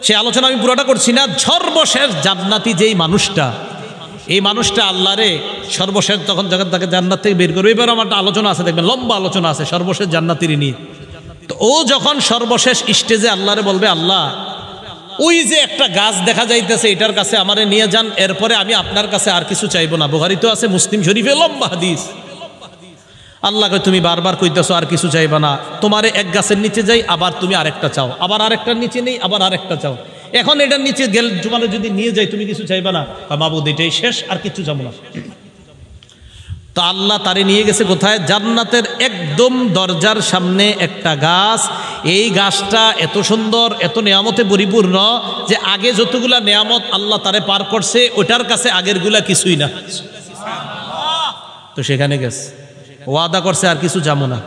Speaker 1: সে আলোচনা আমি পুরোটা করছি না। সর্বশেষ জান্নাতি যেই মানুষটা, এই মানুষটা আল্লাহরে সর্বশেষ তখন যখন তাকে জান্নাত থেকে বের করবে, এবার আমার একটা আলোচনা আছে, দেখবেন লম্বা আলোচনা আছে সর্বশেষ জান্নাতির নিয়ে। তো ও যখন সর্বশেষ স্টেজে আল্লাহরে বলবে, আল্লাহ ওই যে একটা গাছ দেখা যাইতেছে, এটার কাছে আমারে নিয়ে যান, এরপরে আমি আপনার কাছে আর কিছু চাইবো না। বুখারী তো আছে, মুসলিম শরীফে লম্বা হাদিস। আল্লাহকে তুমি বারবার কইতেছো আর কিছু চাইবা না, তোমারে এক গাছের নিচে যাই, আবার তুমি আরেকটা চাও, আবার আরেকটার নিচে নেই, আবার আরেকটা চাও, এখন এটার নিচে গেল তোমার যদি নিয়ে যাই তুমি কিছু চাইবা না? মাবুদ এটাই শেষ, আর কিছু চাবো না। তো আল্লাহ তারে নিয়ে গেছে কোথায়? জান্নাতের একদম দরজার সামনে একটা গাছ। এই গাছটা এত সুন্দর, এত নেয়ামতে পরিপূর্ণ যে আগে যতগুলা নেয়ামত আল্লাহ তারে পার করছে, ওটার কাছে আগেরগুলা কিছুই না। তো সেখানে গেছে, ওয়াদা করছে আর কিছু যাবো না।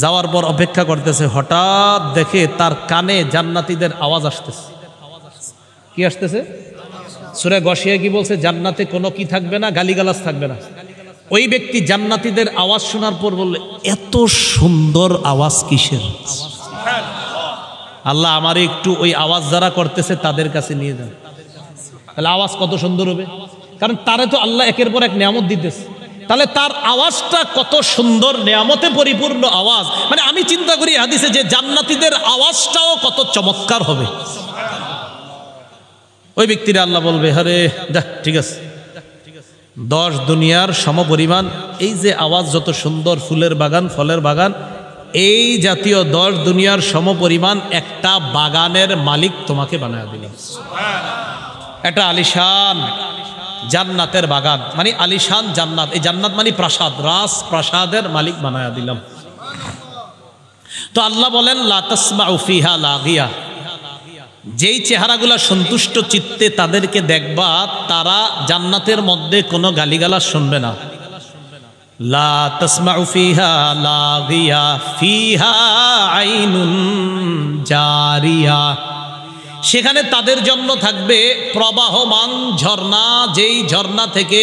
Speaker 1: যাওয়ার পর অপেক্ষা করতেছে, হঠাৎ দেখে তার কানে জান্নাতীদের আওয়াজ আসতেছে। কি আসতেছে? সূরা গশিয়া কি বলছে? জান্নাতে কোনো কি থাকবে না, গালিগালাজ থাকবে না। ওই ব্যক্তি জান্নাতীদের আওয়াজ শোনার পর বললে, এত সুন্দর আওয়াজ কিসের? আল্লাহ আমারে একটু ওই আওয়াজ যারা করতেছে তাদের কাছে নিয়ে যান। তাহলে আওয়াজ কত সুন্দর হবে, কারণ তারে তো আল্লাহ একের পর এক নিয়ামত দিতেছে। তাহলে তার আওয়াজটা কত সুন্দর, নেয়ামতে পরিপূর্ণ আওয়াজ। মানে আমি চিন্তা করি হাদিসে যে জান্নাতীদের আওয়াজটাও কত চমৎকার হবে। ওই ব্যক্তিরা আল্লাহ বলবে, আরে যা, ঠিক আছে, 10 দুনিয়ার সমপরিমাণ এই যে আওয়াজ, যত সুন্দর ফুলের বাগান, ফলের বাগান, এই জাতীয় 10 দুনিয়ার সমপরিমাণ একটা বাগানের মালিক তোমাকে বানায় দিলাম। এটা আলিশান জান্নাতের বাগান, মানে আলিশান জান্নাত। এই জান্নাত মানে প্রাসাদ, রাজ প্রাসাদের মালিক বানায়া দিলাম। তো আল্লাহ বলেন, লা তাসমাউ ফিহা লাগিয়া, যেই চেহারাগুলা সন্তুষ্ট চিত্তে তাদেরকে দেখবা, তারা জান্নাতের মধ্যে কোনো গালিগালাজ শুনবে না। লা তাসমাউ ফিহা লাগিয়া ফিহা আইনুন জারিয়া, সেখানে তাদের জন্য থাকবে প্রবাহমান ঝর্ণা, যেই ঝর্ণা থেকে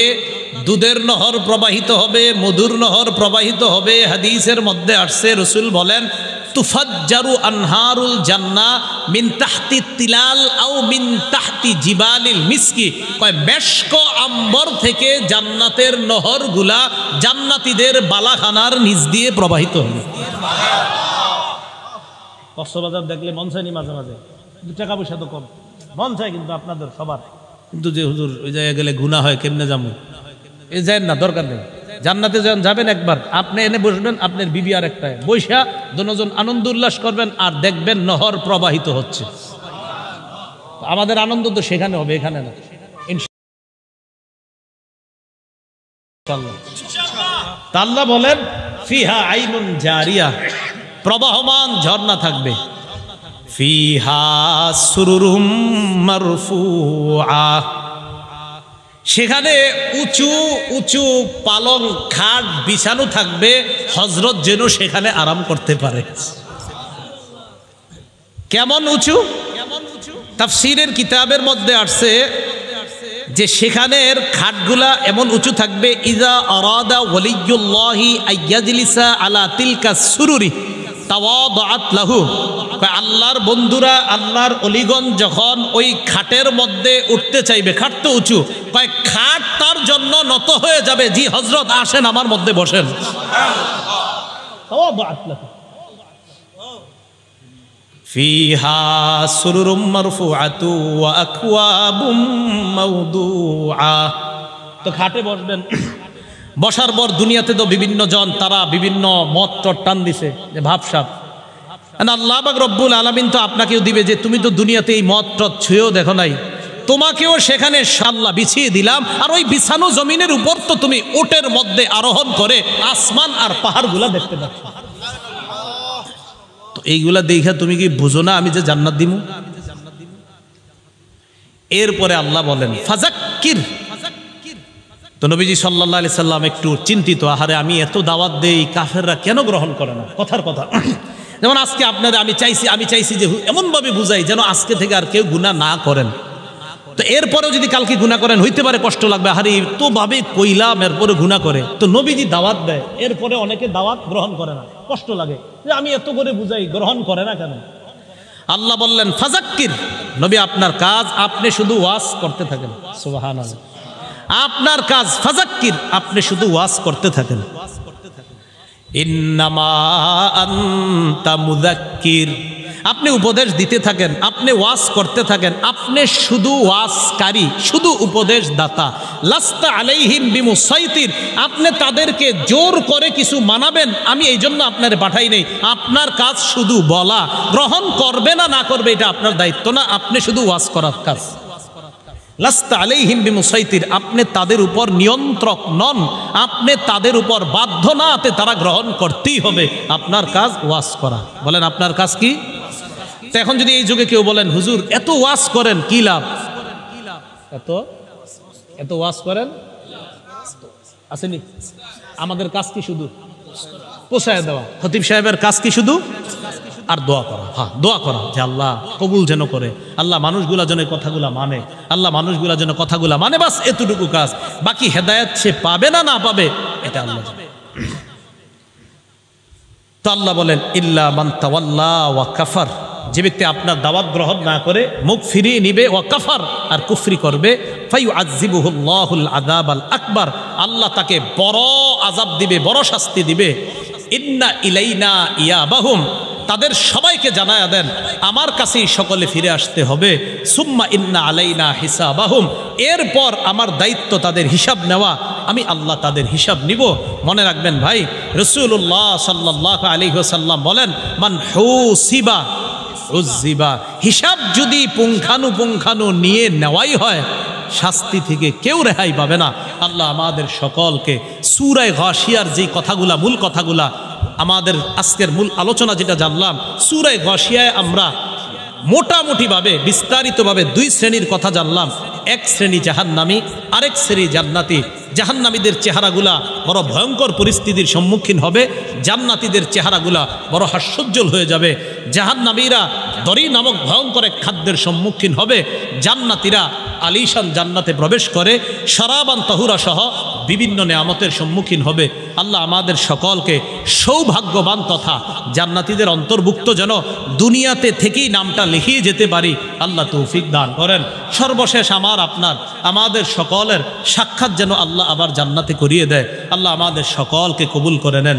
Speaker 1: দুধের নহর প্রবাহিত হবে, মধুর নহর প্রবাহিত হবে। হাদিসের মধ্যে আসছে, রাসূল বলেন, তুফাজ্জারু আনহারুল জান্নাহ মিন তাহতি তিলাল আও মিন তাহতি জিবালিল মিসকি, কয় মেশক আম্বর থেকে জান্নাতের নহরগুলা জান্নাতীদের বালাখানার নিচ দিয়ে প্রবাহিত হবে। কক্সবাজার দেখলে মন চায়নি মাঝে মাঝে, টাকা পয়সা তো কম, মন চায় কিন্তু আপনাদের সবার, কিন্তু যে হুজুর ওই জায়গায় গেলে গুনাহ হয়, কেমনে যাবো? এই যায় না, দরকার নেই। জান্নাতে যখন যাবেন একবার, আপনি এনে বসবেন, আপনার বিবি আর একটায় বৈশা, দুজন আনন্দ উল্লাস করবেন, আর দেখবেন নহর প্রবাহিত হচ্ছে। আমাদের আনন্দ তো সেখানে হবে, এখানে না, ইনশাআল্লাহ। আল্লাহ বলেন, ফিহা আইনুন জারিয়া, প্রবাহমান ঝর্ণা থাকবে। ফিহা সুরুরুম মারফুআ, সেখানে উঁচু উঁচু পালং খাট বিছানো থাকবে, হযরত যেন সেখানে আরাম করতে পারে। কেমন উঁচু? তাফসীরের কিতাবের মধ্যে আসছে যে সেখানের খাটগুলা এমন উঁচু থাকবে, ইজা আরাদা ওয়ালিয়ুল্লাহি আইয়াজলিসা আলা তিলকা সুরুরি তাওয়াদাআত লাহু। আল্লাহর বন্ধুরা, আল্লাহর অলিগণ যখন ওই খাটের মধ্যে উঠতে চাইবে, খাট তো উঁচু, খাট তার জন্য নত হয়ে যাবে। জি হযরত, আসেন আমার মধ্যে বসেন। তাওয়াদাআত লাহু ফিহা সুরুরুম মারফুআতু ওয়া আকওয়াবুম মাওদুআ। তো খাটে বসবেন, বসার পর দুনিয়াতে তো বিভিন্ন জন তারা বিভিন্ন মত টান দিছে যে ভাবসাব, আল্লাহ পাক রব্বুল আলামিন তো আপনাকেও দিবে যে তুমি তো দুনিয়াতে এই মত ছুঁয়েও দেখো নাই, তোমাকেও সেখানে শাল্লা বিছিয়ে দিলাম। আর ওই বিছানো জমিনের উপর তো তুমি উটের মধ্যে আরোহণ করে আসমান আর পাহাড়গুলা দেখতে পাচ্ছ। তো এইগুলা দেখে তুমি কি বুঝো না আমি যে জান্নাত দিমু? এরপরে আল্লাহ বলেন ফাযাক্কির। তো নবীজি সাল্লাল্লাহু আলাইহি সাল্লাম একটু চিন্তিত, আহারে আমি এত দাওয়াত দেই, কাফেররা কেন গ্রহণ করে না? কথার কথা। যেমন আজকে আপনারা আমি চাইছি যে এমনভাবে বুঝাই যেন আজকে থেকে আর কেউ গুনাহ না করেন। তো এরপরেও যদি কালকে গুনাহ করেন হইতে পারে কষ্ট লাগবে, আহারে তো ভাবে কইলাম এরপরে গুনাহ করে। তো নবীজি দাওয়াত দেয়, এরপরে অনেকে দাওয়াত গ্রহণ করে না, কষ্ট লাগে যে আমি এত করে বুঝাই গ্রহণ করে না কেন? আল্লাহ বললেন ফাযাক্কির, নবী আপনার কাজ আপনি শুধু ওয়াজ করতে থাকেন। সুবহানাল্লাহ, আপনার কাজ ফাযাক্কির, আপনি শুধু ওয়াজ করতে থাকেন। ইন্নামা আনতা মুযাক্কির, আপনি উপদেশ দিতে থাকেন, আপনি ওয়াজ করতে থাকেন, আপনি শুধু ওয়াজকারী, শুধু উপদেশ দাতা। লাস্তা আলাইহিম বিমুসাইতির, আপনি তাদেরকে জোর করে কিছু মানাবেন আমি এই জন্য আপনারে পাঠাই নেই। আপনার কাজ শুধু বলা, গ্রহণ করবে না না করবে এটা আপনার দায়িত্ব না, আপনি শুধু ওয়াজ করার কাজ। লাস্তা আলাইহিম বিমুসাইতির, আপনি তাদের উপর নিয়ন্ত্রক নন, আপনি তাদের উপর বাধ্য না, তারা গ্রহণ করতেই হবে। আপনার কাজ ওয়াজ করা। বলেন আপনার কাজ কি? তো এখন যদি এই যুগে কেউ বলেন হুজুর এত ওয়াজ করেন কি লাভ, এত ওয়াজ করেন আসেনি, আমাদের কাজ কি শুধু পোষায় দেওয়া? খতিব সাহেবের কাজ কি শুধু? আর দোয়া করা। হ্যাঁ, দোয়া করা যে আল্লাহ কবুল যেন করে, আল্লাহ মানুষগুলা যেন কথাগুলা মানে, আল্লাহ মানুষগুলা যেন কথাগুলা মানে, বাস এতটুকু কাজ। বাকি হেদায়েত সে পাবে না না পাবে এটা আল্লাহ জানে। তো আল্লাহ বলেন ইল্লা মান তাওয়াল্লা ওয়া কাফার, যে ব্যক্তি আপনার দাওয়াত গ্রহণ না করে মুখ ফিরিয়ে নিবে, ওয়া কাফার আর কুফরি করবে, ফায়ুআযযিবুহুল্লাহুল আযাবাল আকবার, আল্লাহ তাকে বড় আযাব দিবে, বড় শাস্তি দিবে। ইন্না ইলাইনা ইয়াবাহুম, তাদের সবাইকে জানায়া দেন আমার কাছেই সকলে ফিরে আসতে হবে। সুম্মা ইন্না আলাইনা হিসাবাহুম, এরপর আমার দায়িত্ব তাদের হিসাব নেওয়া, আমি আল্লাহ তাদের হিসাব নিব। মনে রাখবেন ভাই, রাসূলুল্লাহ সাল্লাল্লাহু আলাইহি ওয়াসাল্লাম বলেন মান হুসিবা উযিবা, হিসাব যদি পুঙ্খানু নিয়ে নেওয়াই হয় শাস্তি থেকে কেউ রেহাই পাবে না। আল্লাহ আমাদের সকলকে সূরা গাশিয়ার যে কথাগুলা, মূল কথাগুলা, আমাদের আজকের মূল আলোচনা যেটা জানলাম, সূরা গাশিয়ায় আমরা মোটামুটিভাবে বিস্তারিতভাবে দুই শ্রেণীর কথা জানলাম। এক শ্রেণী জাহান্নামী, আরেক শ্রেণী জান্নাতি। জাহান্নামীদের চেহারাগুলা বড় ভয়ঙ্কর পরিস্থিতির সম্মুখীন হবে, জান্নাতীদের চেহারাগুলা বড় হাস্যোজ্জ্বল হয়ে যাবে। জাহান্নামীরা দরি নামক ভয়ঙ্কর এক খাদ্যের সম্মুখীন হবে, জান্নাতীরা আলিশান জান্নাতে প্রবেশ করে শরাবান তাহুরা সহ বিভিন্ন নেয়ামতের সম্মুখীন হবে। আল্লাহ আমাদের সকলকে সৌভাগ্যবান তথা জান্নাতীদের অন্তর্ভুক্ত যেন দুনিয়াতে থেকেই নামটা লিখিয়ে যেতে পারি, আল্লাহ তৌফিক দান করেন। সর্বশেষ আমাদের সকলের সাক্ষাৎ যেন আল্লাহ আবার জান্নাতে করিয়ে দেয়। আল্লাহ আমাদের সকলকে কবুল করে নেন।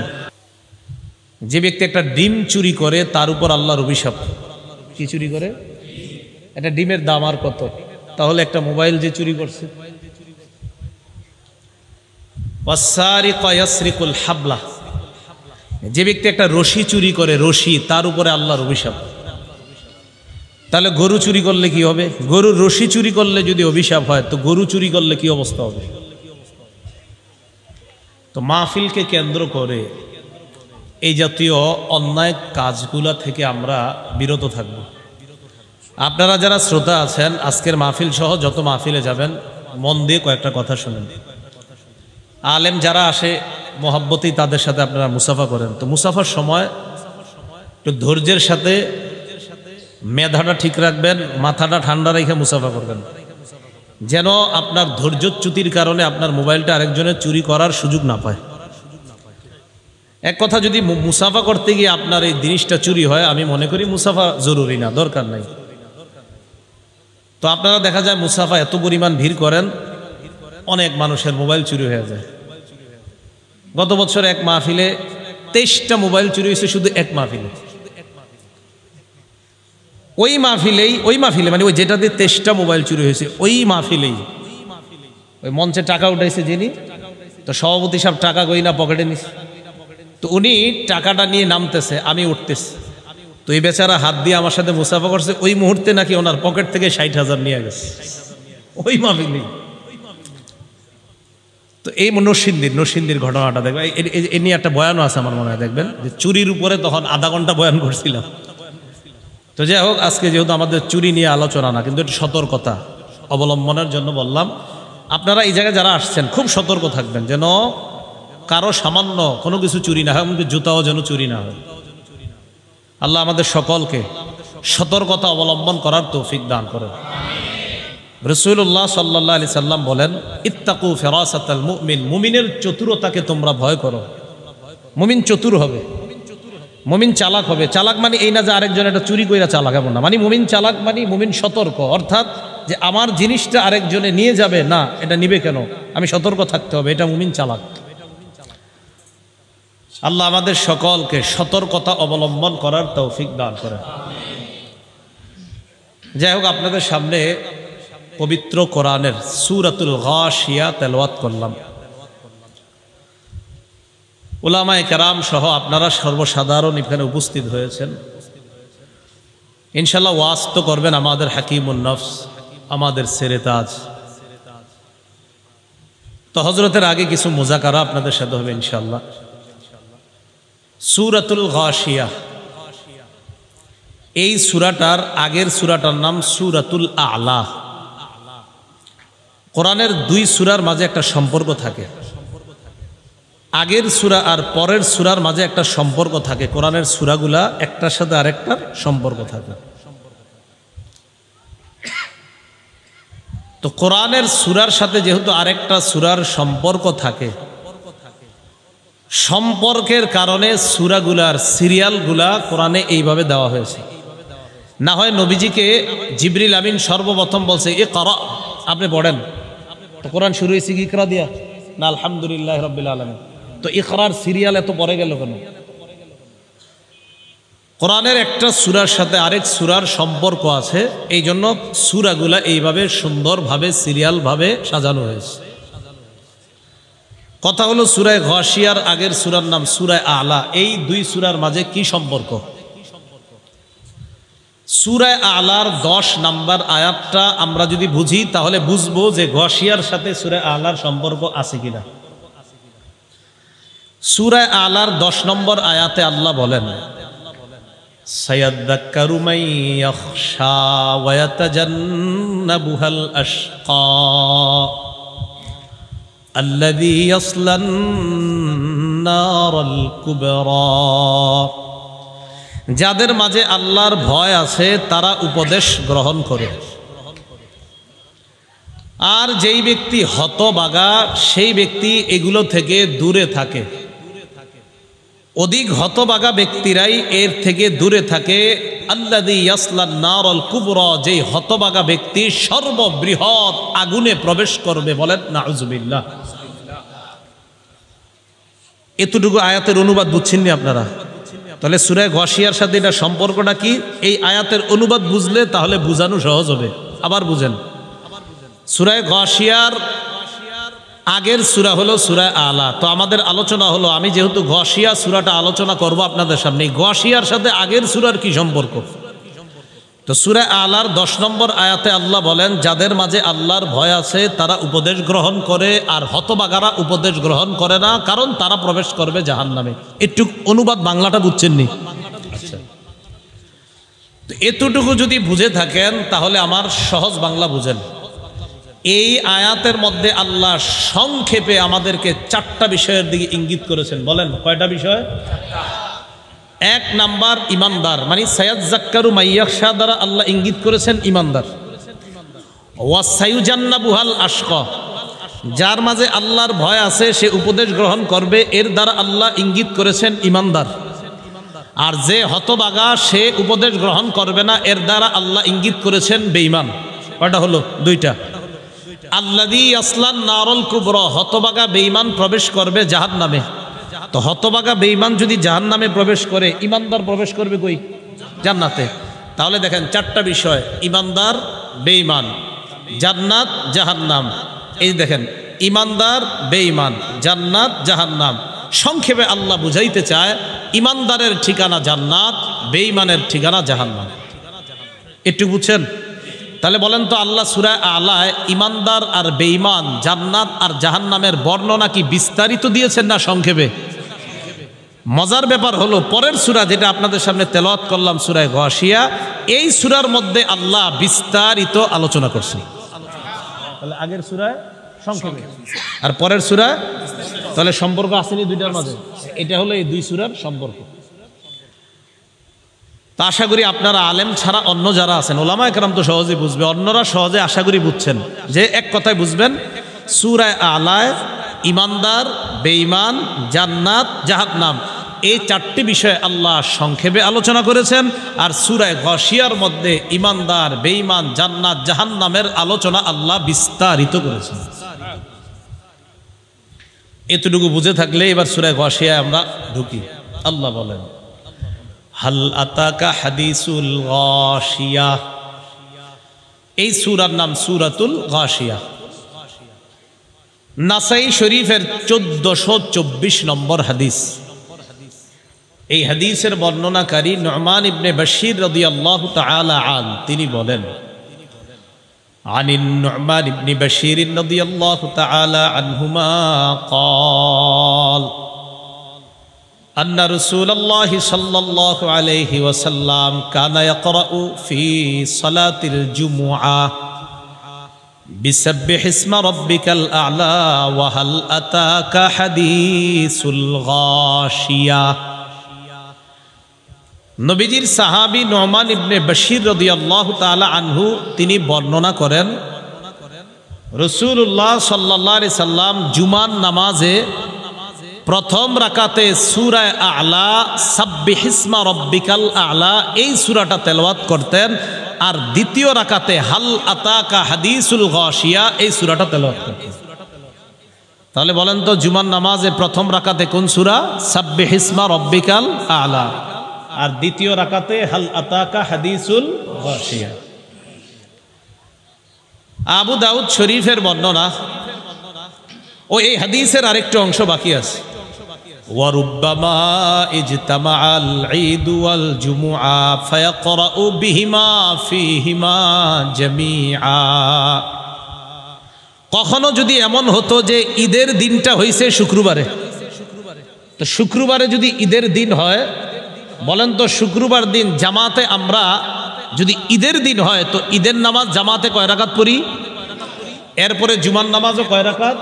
Speaker 1: যে ব্যক্তি একটা ডিম চুরি করে তার উপর আল্লাহর অভিশাপ। কি চুরি করে? একটা ডিমের দাম আর কত? তাহলে একটা মোবাইল যে চুরি করছে, হাবলা, যে ব্যক্তি একটা রশি চুরি করে, রশি, তার উপরে আল্লাহর অভিশাপ। তাহলে গরু চুরি করলে কি হবে? গরুর রশি চুরি করলে যদি অভিশাপ হয়, তো গরু চুরি করলে কি অবস্থা হবে? তো মাহফিলকে কেন্দ্র করে এই জাতীয় অন্যায় কাজগুলা থেকে আমরা বিরত থাকব। আপনারা যারা শ্রোতা আছেন, আজকের মাহফিল সহ যত মাহফিলে যাবেন মন দিয়ে কয়েকটা কথা শুনেন। আলেম যারা আসে মহব্বতেই তাদের সাথে আপনারা মুসাফা করেন। তো মুসাফার সময় একটু ধৈর্যের সাথে মেধাটা ঠিক রাখবেন, মাথাটা ঠান্ডা রেখে মুসাফা করবেন। যেন আপনার ধৈর্যচ্যুতির কারণে আপনার মোবাইলটা আরেকজনের চুরি করার সুযোগ না পায়। এক কথা, যদি মুসাফা করতে গিয়ে আপনার এই জিনিসটা চুরি হয়, আমি মনে করি মুসাফা জরুরি না, দরকার নাই। তো আপনারা দেখা যায় মুসাফা এত পরিমাণ ভিড় করেন, অনেক মানুষের মোবাইল চুরি হয়ে যায়। গত বছর এক মাহফিলে 23টা মোবাইল চুরি হয়েছে, শুধু এক মাহফিলে। ওই মাহফিলে মানে ওই যেটাতে 23টা মোবাইল চুরি হয়েছে, ওই মাহফিলেই ওই মঞ্চে টাকা উঠাইছে যিনি, তো সভাপতি সাহেব টাকা গইনা পকেটে নিছে। তো উনি টাকাটা নিয়ে নামতেছে, আমি উঠতেছি। তো এই বেচারা হাত দিয়ে আমার সাথে মুসাফা করছে, ওই মুহূর্তে নাকি ওনার পকেট থেকে 60,000 নিয়ে গেছে ওই মাহফিলেই। তো এই নরসিংদীর ঘটনাটা দেখবেন, এ নিয়ে একটা বয়ানও আছে আমার মনে হয়, দেখবেন যে চুরির উপরে তখন আধা ঘন্টা বয়ান করছিলাম। তো যাই হোক, আজকে যেহেতু আমাদের চুরি নিয়ে আলোচনা না, কিন্তু একটু সতর্কতা অবলম্বনের জন্য বললাম। আপনারা এই জায়গায় যারা আসছেন খুব সতর্ক থাকবেন, যেন কারো সামান্য কোনো কিছু চুরি না হয়, এমনকি জুতাও যেন চুরি না হয়। আল্লাহ আমাদের সকলকে সতর্কতা অবলম্বন করার তৌফিক দান করেন। রাসূলুল্লাহ সাল্লাল্লাহু আলাইহি সাল্লাম বলেন, ইত্তাকু ফিরাসাতাল মুমিন, মুমিনের চতুরতাকে তোমরা ভয় করো। মুমিন চতুর হবে, মুমিন চালাক হবে। চালাক মানে এই না যে আরেকজন এটা চুরি কইরা চালাক, এমন না। মানে মুমিন চালাক মানে মুমিন সতর্ক, অর্থাৎ যে আমার জিনিসটা আরেকজনে নিয়ে যাবে না, এটা নিবে কেন, আমি সতর্ক থাকতে হবে, এটা মুমিন চালাক। আল্লাহ আমাদের সকলকে সতর্কতা অবলম্বন করার তৌফিক দান করেন। যাই হোক, আপনাদের সামনে পবিত্র কোরআনের সূরাতুল গাশিয়া তেলাওয়াত করলাম। উলামায়ে কেরাম সহ আপনারা সর্বসাধারণ এখানে উপস্থিত হয়েছেন। ইনশাআল্লাহ ওয়াজ তো করবেন আমাদের হাকিমুন নফস, আমাদের সেরেতাজ। তো হজরতের আগে কিছু মুজাকারা আপনাদের সাথে হবে ইনশাআল্লাহ। সূরাতুল গাশিয়া, এই সূরাটার আগের সূরাটার নাম সূরাতুল আ'লা। কোরআনের দুই সূরার মাঝে একটা সম্পর্ক থাকে, আগের সূরা আর পরের সূরার মাঝে একটা সম্পর্ক থাকে। কোরআনের সূরাগুলা একটার সাথে আরেকটার সম্পর্ক থাকে। তো কোরআনের সূরার সাথে যেহেতু আরেকটা সূরার সম্পর্ক থাকে, সম্পর্কের কারণে সূরাগুলার সিরিয়ালগুলা কোরআনে এইভাবে দেওয়া হয়েছে। না হয় নবীজিকে জিবরিল আমিন সর্বপ্রথম বলছে ইকরা, আপনি পড়েন। তো কোরআন শুরু হয়েছে কি ইকরা দিয়া না আলহামদুলিল্লাহ রাব্বিল আলামিন। তো ইকরার সিরিয়াল এত পরে গেল কেন? কোরআনের একটা সূরার সাথে আরেক সূরার সম্পর্ক আছে, এই জন্য সূরাগুলা এইভাবে সুন্দরভাবে সিরিয়ালভাবে সাজানো হয়েছে। কথা হলো, সূরা গাশিয়ার আগের সূরার নাম সূরা আ'লা। এই দুই সূরার মাঝে কি সম্পর্ক? সূরা আ'লার 10 নম্বর আয়াতটা আমরা যদি বুঝি তাহলে বুঝবো যে গাশিয়ার সাথে সূরা আ'লার সম্পর্ক আছে কিনা। সূরা আ'লার 10 নম্বর আয়াতে আল্লাহ বলেন, সায়াযাক্কারু মান ইয়াখশা ওয়া ইয়াতাজান্নাবুহাল আশকা আল্লাযী ইয়াসলান নারাল কুবরা। যাদের মাঝে আল্লাহর ভয় আছে তারা উপদেশ গ্রহণ করে, আর যেই ব্যক্তি হতবাগা সেই ব্যক্তি এগুলো থেকে দূরে থাকে। অধিক হতবাগা ব্যক্তিরাই এর থেকে দূরে থাকে। আল্লাযী ইয়াসলান নারাল কুবরা, যেই হতবাগা ব্যক্তি সর্ববৃহৎ আগুনে প্রবেশ করবে। বলেন নাউযুবিল্লাহ। এতটুকু আয়াতের অনুবাদ বুঝছেন নি আপনারা? তাহলে সূরা গাশিয়ার সাথে এটা সম্পর্কটা কি? এই আয়াতের অনুবাদ বুঝলে তাহলে বুঝানো সহজ হবে। আবার বুঝেন, সূরা গাশিয়ার আগের সূরা হলো সূরা আ'লা। তো আমাদের আলোচনা হলো, আমি যেহেতু গাশিয়া সূরাটা আলোচনা করব আপনাদের সামনে, গাশিয়ার সাথে আগের সূরার কি সম্পর্ক? তো সূরা আ'লার 10 নম্বর আয়াতে আল্লাহ বলেন, যাদের মাঝে আল্লাহর ভয় আছে তারা উপদেশ গ্রহণ করে, আর হতবাগারা উপদেশ গ্রহণ করে না, কারণ তারা প্রবেশ করবে জাহান্নামে। একটু অনুবাদ বাংলাটা বুঝছেন নি? তো এতটুকু যদি বুঝে থাকেন তাহলে আমার সহজ বাংলা বুঝেন। এই আয়াতের মধ্যে আল্লাহ সংক্ষেপে আমাদেরকে 4টা বিষয়ের দিকে ইঙ্গিত করেছেন। বলেন কয়টা বিষয়? 1 নাম্বার ইমানদার, মানে সায়াযাক্কারু মান ইয়াখশা দ্বারা আল্লাহ ইঙ্গিত করেছেন ইমানদার। ওয়াসায়ুজান্নাবুহাল আশকা, যার মাঝে আল্লাহর ভয় আছে সে উপদেশ গ্রহণ করবে, এর দ্বারা আল্লাহ ইঙ্গিত করেছেন ইমানদার। আর যে হতবাগা সে উপদেশ গ্রহণ করবে না, এর দ্বারা আল্লাহ ইঙ্গিত করেছেন বেঈমান। কয়টা হলো? দুইটা। আল্লাযী ইয়াসলান নারুল কুবরা, হতবাগা বেঈমান প্রবেশ করবে জাহান্নামে। তো হতবাগা বেঈমান যদি জাহান্নামে প্রবেশ করে, ইমানদার প্রবেশ করবে কই? জান্নাতে। তাহলে দেখেন চারটা বিষয়, ইমানদার, বেঈমান, জান্নাত, জাহান্নাম। এই দেখেন, ইমানদার, বেঈমান, জান্নাত, জাহান্নাম। সংক্ষেপে আল্লাহ বুঝাইতে চায় ইমানদারের ঠিকানা জান্নাত, বেঈমানের ঠিকানা জাহান্নাম। একটু বুঝছেন? তাহলে বলেন তো, আল্লাহ সূরা আলায় ইমানদার আর বেঈমান, জান্নাত আর জাহান্নামের বর্ণনা কি বিস্তারিত দিয়েছেন না সংক্ষেপে? মজার ব্যাপার হলো, পরের সূরা যেটা আপনাদের সামনে তেলাওয়াত করলাম, সূরা গাশিয়া, এই সূরার মধ্যে আল্লাহ বিস্তারিত আলোচনা করছেন। তাহলে আগের সূরায় সংক্ষেপে আর পরের সূরা, তাহলে সম্পর্ক আসেনি দুইটার মাঝে? এটা হলো এই দুই সূরার সম্পর্ক। তা আশা করি আপনারা আলেম ছাড়া অন্য যারা আছেন, ওলামা একরাম তো সহজেই বুঝবে, অন্যরা সহজে আশা করি বুঝছেন। যে এক কথায় বুঝবেন, সূরা আলায় ইমানদার, বেঈমান, জান্নাত, জাহান্নাম এই চারটি বিষয়ে আল্লাহ সংক্ষেপে আলোচনা করেছেন। আর সূরা গাশিয়ার মধ্যে ইমানদার, বেঈমান, জান্নাত, জাহান্নামের আলোচনা আল্লাহ বিস্তারিত করেছেন। এতটুকু বুঝে থাকলে এবার সূরা গাশিয়ায় আমরা ঢুকি। আল্লাহ বলেন, হাল আতাকা হাদিসুল গাশিয়া। এই সূরার নাম সূরাতুল গাশিয়া। নাসাই শরীফের 1424 নম্বর হাদিস। এই হাদিসের বর্ণনাকারী নু'মান ইবনে বাশীর রাদিয়াল্লাহু তাআলা আন, তিনি বলেন, আনিন নু'মান ইবনে বাশীর রাদিয়াল্লাহু তাআলা আনহুমা قال أن رسول الله صلى الله عليه وسلم كان يقرأ في صلاة الجمعة بسبح اسم ربك الأعلى وهل أتاك حديث الغاشية। নবীজির সাহাবী নু'মান ইবনে বাশীর রাদিয়াল্লাহু তাআলা আনহু তিনি বর্ণনা করেন, রাসূলুল্লাহ সাল্লাল্লাহু আলাইহি সাল্লাম জুমার নামাজে প্রথম রাকাতে সূরা আ'লা, সাব্বিহ ইসমা রাব্বিকাল আ'লা, এই সূরাটা তেলাওয়াত করতেন। আর দ্বিতীয় রাকাতে হাল আতাকা হাদিসুল গাশিয়া, এই সূরাটা তেলাওয়াত করতেন। তাহলে বলেন তো, জুমার নামাজে প্রথম রাকাতে কোন সূরা? সাব্বিহ ইসমা রাব্বিকাল আ'লা। আর দ্বিতীয় রাকাতে হাল আতাকা হাদিসুল গাশিয়া। আবু দাউদ শরীফের বর্ণনা, ও এই হাদিসের আরেকটা অংশ বাকি আছে। ওয়ারুব্বামা ইজতামাআল ঈদ ওয়াল জুমুআ ফায়াকরাউ বিহিমা ফীহিমা জামিআ। কখনো যদি এমন হতো যে ঈদের দিনটা হইছে শুক্রবারে, তো শুক্রবারে যদি ঈদের দিন হয়, বলেন তো শুক্রবার দিন জামাতে আমরা যদি ঈদের দিন হয় তো ঈদের নামাজ জামাতে কয় রাকাত পড়ি? এরপরে জুমার নামাজও কয় রাকাত?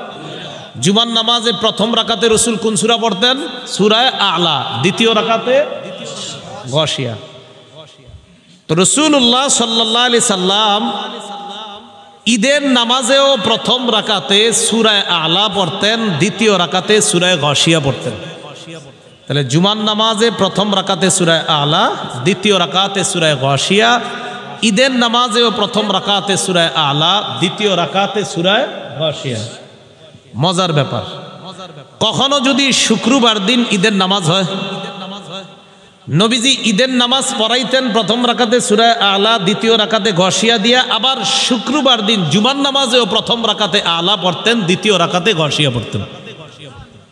Speaker 1: জুমার নামাজে প্রথম রাকাতে রাসূল কোন সূরা পড়তেন? সূরা আ'লা। দ্বিতীয় রাকাতে গাশিয়া। তো রাসূলুল্লাহ সাল্লাল্লাহু আলাইহি সাল্লাম ঈদের নামাজেও প্রথম রাকাতে সূরা আ'লা পড়তেন, দ্বিতীয় রাকাতে সূরা গাশিয়া পড়তেন। তাহলে জুমার নামাজে প্রথম রাকাতে সূরা আ'লা, দ্বিতীয় রাকাতে সূরা গাশিয়া। ঈদের নামাজেও প্রথম রাকাতে সূরা আ'লা, দ্বিতীয় রাকাতে সূরা গাশিয়া। মজার ব্যাপার, কখনো যদি শুক্রবার দিন ঈদের নামাজ হয়, নবীজি ঈদের নামাজ পড়াইতেন প্রথম রাকাতে সূরা আ'লা, দ্বিতীয় রাকাতে গাশিয়া দিয়া। আবার শুক্রবার দিন জুমার নামাজেও প্রথম রাকাতে আ'লা পড়তেন, দ্বিতীয় রাকাতে গাশিয়া পড়তেন।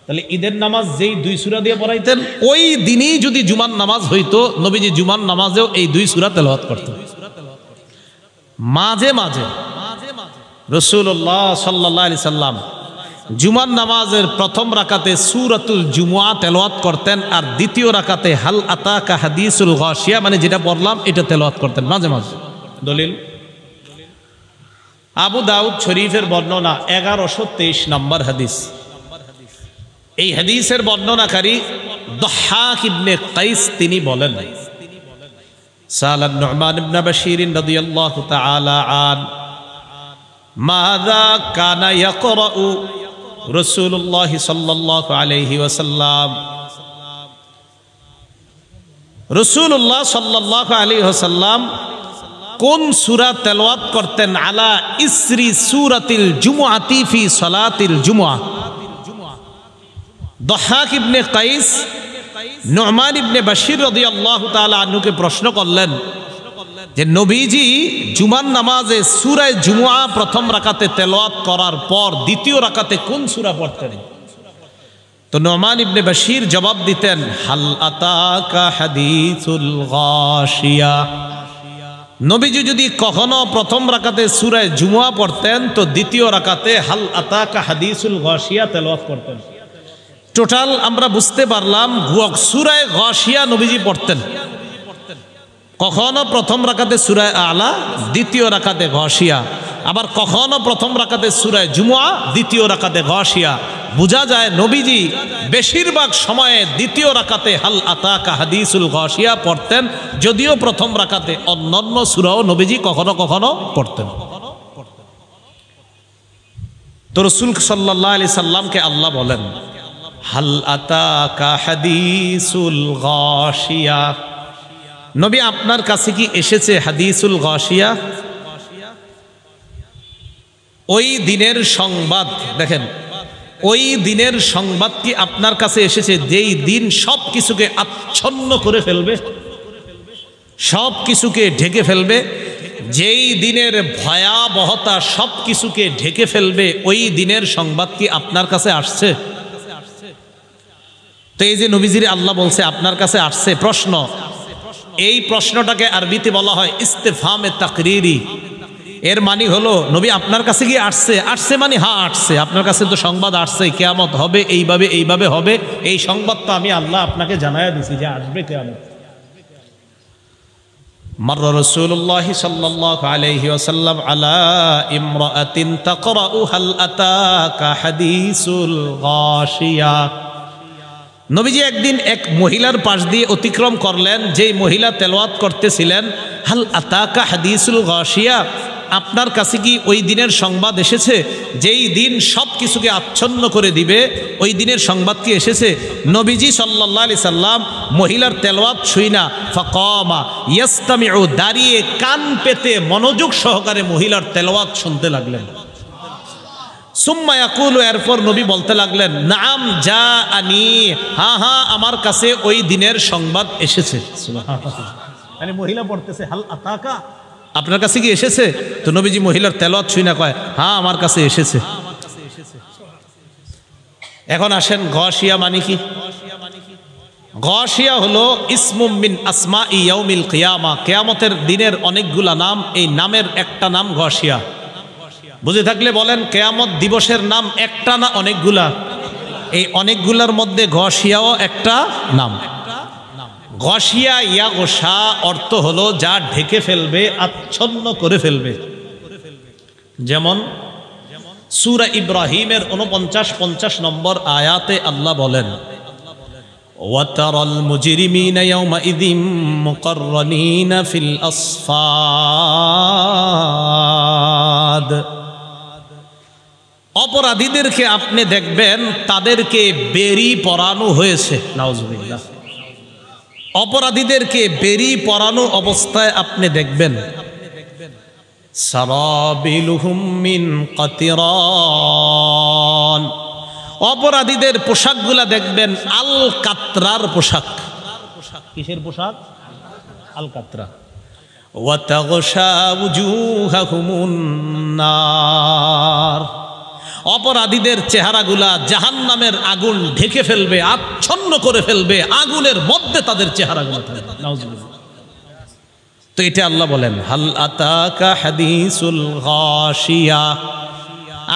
Speaker 1: তাহলে ঈদের নামাজ যেই দুই সূরা দিয়ে পড়াইতেন, ওই দিনই যদি জুমার নামাজ হইতো, নবীজি জুমার নামাজেও এই দুই সূরা তেলাওয়াত করতেন। মাঝে মাঝে রাসূলুল্লাহ সাল্লাল্লাহু আলাইহি সাল্লাম জুমার নামাজের প্রথম রাকাতে সূরাতুল জুমুআ তেলাওয়াত করতেন, আর দ্বিতীয় রাকাতে হাল আতাকা হাদিসুল গাশিয়া, মানে যেটা বললাম এটা তেলাওয়াত করতেন মাঝে মাঝে। দলিল আবু দাউদ শরীফের বর্ণনা 1123 নম্বর হাদিস। এই হাদিসের বর্ণনাকারী দহহাক ইবনে কাইস তিনি বলেন, সালান নু'মান ইবনে বাশীর রাদিয়াল্লাহু তাআলা আন মাযা কানা ইয়াকরাউ রাসূলুল্লাহ সাল্লাল্লাহু আলাইহি ওয়াসাল্লাম। রাসূলুল্লাহ সাল্লাল্লাহু আলাইহি ওয়াসাল্লাম কোন সূরা তেলাওয়াত করতেন আলা ইসরি সূরাতিল জুমআতি ফি সালাতিল জুমআহ? দহাক ইবনে কাইস নু'মান ইবনে বাশির রাদিয়াল্লাহু তাআলা আনহুকে প্রশ্ন করলেন যে নবীজি জুমার নামাজে সূরা জুমআ প্রথম রাকাতে তেলাওয়াত করার পর দ্বিতীয় রাকাতে কোন সূরা পড়তেন? তো নু'মান ইবনে বাশির জবাব দিতেন, হাল আতাকা হাদিসুল গাশিয়া। নবীজি যদি কখনো প্রথম রাকাতে সূরা জুমআ পড়তেন তো দ্বিতীয় রাকাতে হাল আতাকা হাদিসুল গাশিয়া তেলাওয়াত করতেন। টোটাল আমরা বুঝতে পারলাম সূরা গাশিয়া নবীজি পড়তেন। কখনো প্রথম রাকাতে সূরা আলা, দ্বিতীয় রাকাতে গাশিয়া, আবার কখনো প্রথম রাকাতে সূরা জুমআ, দ্বিতীয় রাকাতে গাশিয়া। বোঝা যায় নবীজি বেশিরভাগ সময়ে দ্বিতীয় রাকাতে হাল আতাকা হাদিসুল গাশিয়া পড়তেন, যদিও প্রথম রাকাতে অন্যান্য সূরাও নবীজি কখনো কখনো পড়তেন। তো রাসূল সাল্লাল্লাহু আলাইহি সাল্লামকে আল্লাহ বলেন, হাল আতাকা হাদিসুল গাশিয়া। নবী আপনার কাছে কি এসেছে হাদিসুল গাশিয়া? ওই দিনের সংবাদ, দেখেন ওই দিনের সংবাদ কি আপনার কাছে এসেছে যেই দিন সব কিছুকে আচ্ছন্ন করে ফেলবে, সব কিছুকে ঢেকে ফেলবে, যেই দিনের ভয়াবহতা সব কিছুকে ঢেকে ফেলবে, ওই দিনের সংবাদ কি আপনার কাছে আসছে? তো এই যে নবীজির আল্লাহ বলছে আপনার কাছে আসছে, প্রশ্ন, এই প্রশ্নটাকে আরবিতে বলা হয় ইস্তেফহামে তাকরিরি। এর মানে হলো নবী আপনার কাছে কি আসছে? আসছে মানে হ্যাঁ আসছে, আপনার কাছে তো সংবাদ আসছে কিয়ামত হবে, এইভাবে এইভাবে হবে, এই সংবাদ তো আমি আল্লাহ আপনাকে জানায়া দিছি যে আসবে কিয়ামত। মাররা রাসূলুল্লাহ সাল্লাল্লাহু আলাইহি ওয়াসাল্লাম আলা ইমরাআতিন তাকরাউ হাল আতাকা হাদিসুল গাশিয়া। নবীজি একদিন এক মহিলার পাশ দিয়ে অতিক্রম করলেন, যেই মহিলা তেলাওয়াত করতেছিলেন হাল আতাকা হাদিসুল গাশিয়া। আপনার কাছে কি ওই দিনের সংবাদ এসেছে যেই দিন সব কিছুকে আচ্ছন্ন করে দিবে, ওই দিনের সংবাদ কি এসেছে? নবীজি সাল্লাল্লাহু আলাইহি সাল্লাম মহিলার তেলাওয়াত শুইনা ফাকামা ইয়াস্তামিউ, দাঁড়িয়ে কান পেতে মনোযোগ সহকারে মহিলার তেলাওয়াত শুনতে লাগলেন। সুম্মা ইয়াকুলু, এরপর নবী বলতে লাগলেন, নাম জাআনি, হ্যাঁ হ্যাঁ আমার কাছে ওই দিনের সংবাদ এসেছে। মানে মহিলা পড়তেছে হাল আতাকা, আপনার কাছে কি এসেছে? তো নবীজি মহিলার তেলাওয়াত শুনে কয় হ্যাঁ আমার কাছে এসেছে। এখন আসেন গাশিয়া মানে কি? গাশিয়া হলো ইসমুম মিন আসমাই ইয়াউমিল কিয়ামা, কিয়ামতের দিনের অনেকগুলা নাম, এই নামের একটা নাম গাশিয়া। বুঝে থাকলে বলেন কিয়ামত দিবসের নাম একটা না অনেকগুলা? এই অনেকগুলার মধ্যে গাশিয়াও একটা নাম। গাশিয়া ইয়াগশা অর্থ হলো যা ঢেকে ফেলবে, আচ্ছন্ন করে ফেলবে। যেমন সূরা ইব্রাহিমের 49-50 নম্বর আয়াতে আল্লাহ বলেন, ওয়াতারাল মুজরিমিনা ইয়াওমাইযিম মুকাররানিনা ফিল আসফাদ। অপরাধীদেরকে আপনি দেখবেন তাদেরকে বেরি পরানো হয়েছে, নাউজুবিল্লাহ। অপরাধীদেরকে বেরি পরানো অবস্থায় আপনি দেখবেন। সারাবিলুহুম মিন কাতিরান, অপরাধীদের পোশাকগুলা দেখবেন আল কাতরার পোশাক। কিসের পোশাক? আল কাতরা। ওয়া তাগশা উজুহাহুমুন নার, অপরাধীদের চেহারাগুলা জাহান্নামের আগুন ঢেকে ফেলবে, আচ্ছন্ন করে ফেলবে, আগুনের মধ্যে তাদের চেহারাগুলো থাকবে। নাউজুবিল্লাহ। তো এটা আল্লাহ বলেন হাল আতাকা হাদিসুল গাশিয়া,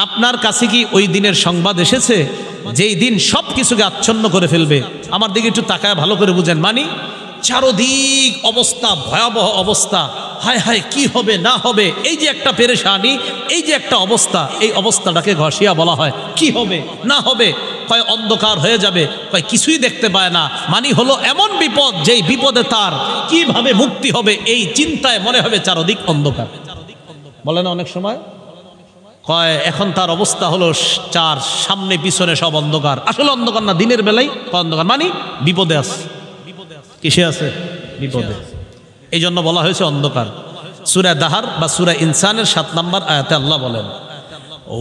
Speaker 1: আপনার কাছে কি ওই দিনের সংবাদ এসেছে যেই দিন সব কিছুকে আচ্ছন্ন করে ফেলবে? আমার দিকে একটু তাকায় ভালো করে বুঝেন। মানে চারদিক অবস্থা, ভয়াবহ অবস্থা, হায় হায় কি হবে না হবে, এই যে একটা পেরেশানি, এই যে একটা অবস্থা, এই অবস্থাটাকে গাশিয়া বলা হয়। কি হবে না হবে, কয় অন্ধকার হয়ে যাবে, কয় কিছুই দেখতে পায় না। মানে হলো এমন বিপদ যেই বিপদে তার কিভাবে মুক্তি হবে এই চিন্তায় মনে হবে চারদিক অন্ধকার। বলে না অনেক সময় কয় এখন তার অবস্থা হলো চার, সামনে পিছনে সব অন্ধকার। আসলে অন্ধকার না, দিনের বেলায় অন্ধকার, মানে বিপদে আছে। কিসে আছে? বিপদে। এই জন্য বলা হয়েছে অন্ধকার। সূরা দাহার বা সূরা ইনসানের 7 নম্বর আয়াতে আল্লাহ বলেন,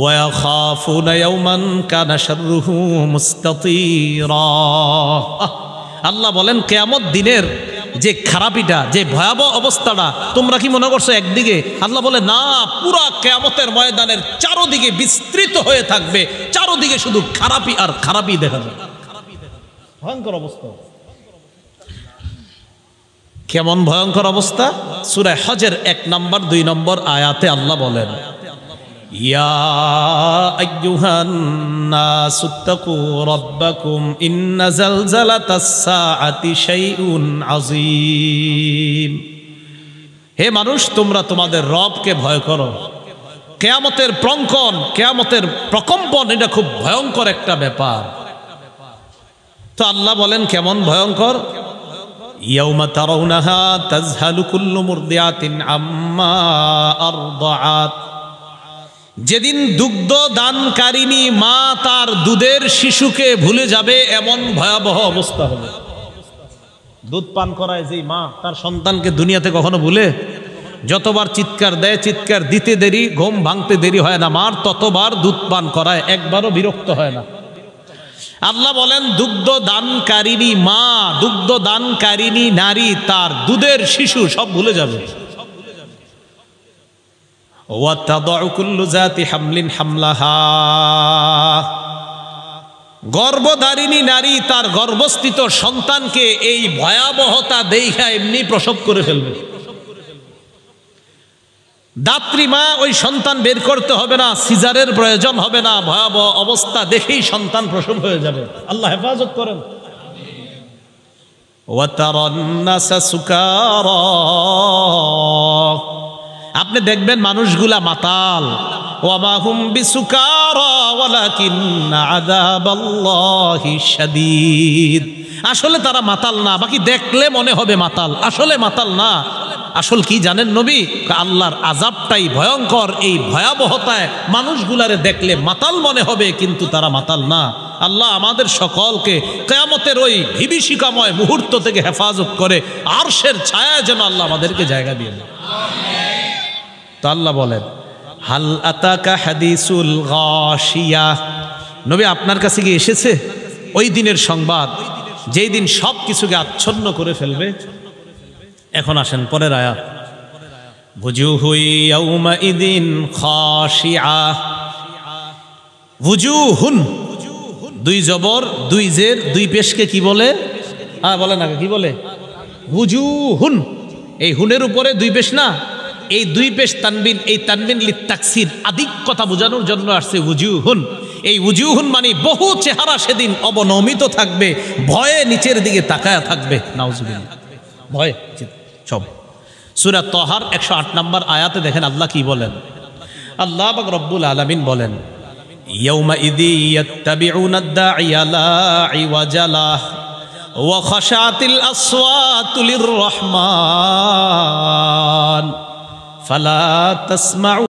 Speaker 1: ওয়াখাফুনা ইয়াওমান কানা শাররুহু মুস্তাতিরা। আল্লাহ বলেন কিয়ামত দিনের যে খারাপিটা, যে ভয়াবহ অবস্থাটা তোমরা কি মনে করছো একদিকে? আল্লাহ বলে না, পুরা কিয়ামতের ময়দানের চারদিকে বিস্তৃত হয়ে থাকবে, চারদিকে শুধু খারাপি আর খারাপি দেখা যাবে। ভয়ঙ্কর অবস্থা। কেমন ভয়ঙ্কর অবস্থা? সূরা হজের 1 নম্বর 2 নম্বর আয়াতে আল্লাহ বলেন, ইয়া আইয়ুহান নাসুত্তাকু রাব্বাকুম ইন্না জালজালাতাস সাআতি শাইউন আযীম। হে মানুষ, তোমরা তোমাদের রবকে ভয় করো। কিয়ামতের প্রকম্পন, কিয়ামতের প্রকম্পন এটা খুব ভয়ঙ্কর একটা ব্যাপার। তো আল্লাহ বলেন কেমন ভয়ঙ্কর? ইয়াউমা তারাউনাহা তাযহালু কুল্লু মুরদিআতিন আম্মা আরদাআত। যেদিন দুগ্ধ দানকারিণী মা তার দুধের শিশুকে ভুলে যাবে, এমন ভয়াবহ অবস্থা হবে। দুধ পান করায় যে মা তার সন্তানকে দুনিয়াতে কখনো ভুলে? যতবার চিৎকার দেয়, চিৎকার দিতে দেরি, ঘুম ভাঙতে দেরি হয় না মার, ততবার দুধ পান করায়, একবারও বিরক্ত হয় না। আল্লাহ বলেন দুগ্ধ দানকারিণী মা, দুগ্ধ দানকারিণী নারী তার দুধের শিশু সব ভুলে যাবে। ওয়াতাদউ কুল্লু যাতি হামলিন হামলাহা। গর্ভধারিণী নারী তার গর্ভস্থিত সন্তানকে এই ভয়াবহতা দেইখা এমনি প্রসব করে ফেলবে। দাত্রী মা ওই সন্তান বের করতে হবে না, সিজারের প্রয়োজন হবে না, ভয়াবহ অবস্থা দেখেই সন্তান প্রসব হয়ে যাবে। আল্লাহ হেফাজত করেন। ওয়াতারান নাসা সুকারা। আপনি দেখবেন মানুষগুলা মাতাল। ওয়ামা হুম বিসুকারা ওয়ালাকিন্না আযাবাল্লাহি শাদীদ। আসলে তারা মাতাল না, বাকি দেখলে মনে হবে মাতাল, আসলে মাতাল না। আসল কি জানেন নবী? আল্লাহর আযাবটাই ভয়ঙ্কর। এই ভয়াবহতায় মানুষগুলারে দেখলে মাতাল মনে হবে, কিন্তু তারা মাতাল না। আল্লাহ আমাদের সকলকে কিয়ামতের ওই বিভীষিকাময় মুহূর্ত থেকে হেফাজত করে আরশের ছায়া যেন আল্লাহ আমাদেরকে জায়গা দিয়ে দেন। তো আল্লাহ বলেন, হাল আতাকা হাদিসুল গাশিয়া। নবী আপনার কাছে কি এসেছে ওই দিনের সংবাদ, যেই দিন সব কিছুকে আচ্ছন্ন করে ফেলবে? এখন আসেন পরের আয়াত, বুজুহু ইয়াউমাইদিন খাশিআ। বুজুহুন, 2 জবর 2 জের 2 পেশকে কি বলে? বলে না, কি বলে? বুজুহুন। এই হুনের উপরে 2 পেশ না, এই 2 পেশ তানবিন, এই তানবিন লিতাকসির, আধিক্যতা বোঝানোর জন্য আসছে উজুহুন। এই উজুহুন মানে বহু চেহারা সেদিন অবনমিত থাকবে, ভয়ে নিচের দিকে তাকায়া থাকবে। নাউজুবিল্লাহ, ভয় সব। সূরা তাহার 108 নম্বর আয়াতে দেখেন আল্লাহ কি বলেন। আল্লাহ পাক রব্বুল আলামিন বলেন, ইয়াউমাইযি ইয়াত্তাবিউনাদ দাঈয়া লা ইওয়াজা লাহু ওয়া খাশাতিল আসওয়াতু লির রহমান ফালা তাসমাউ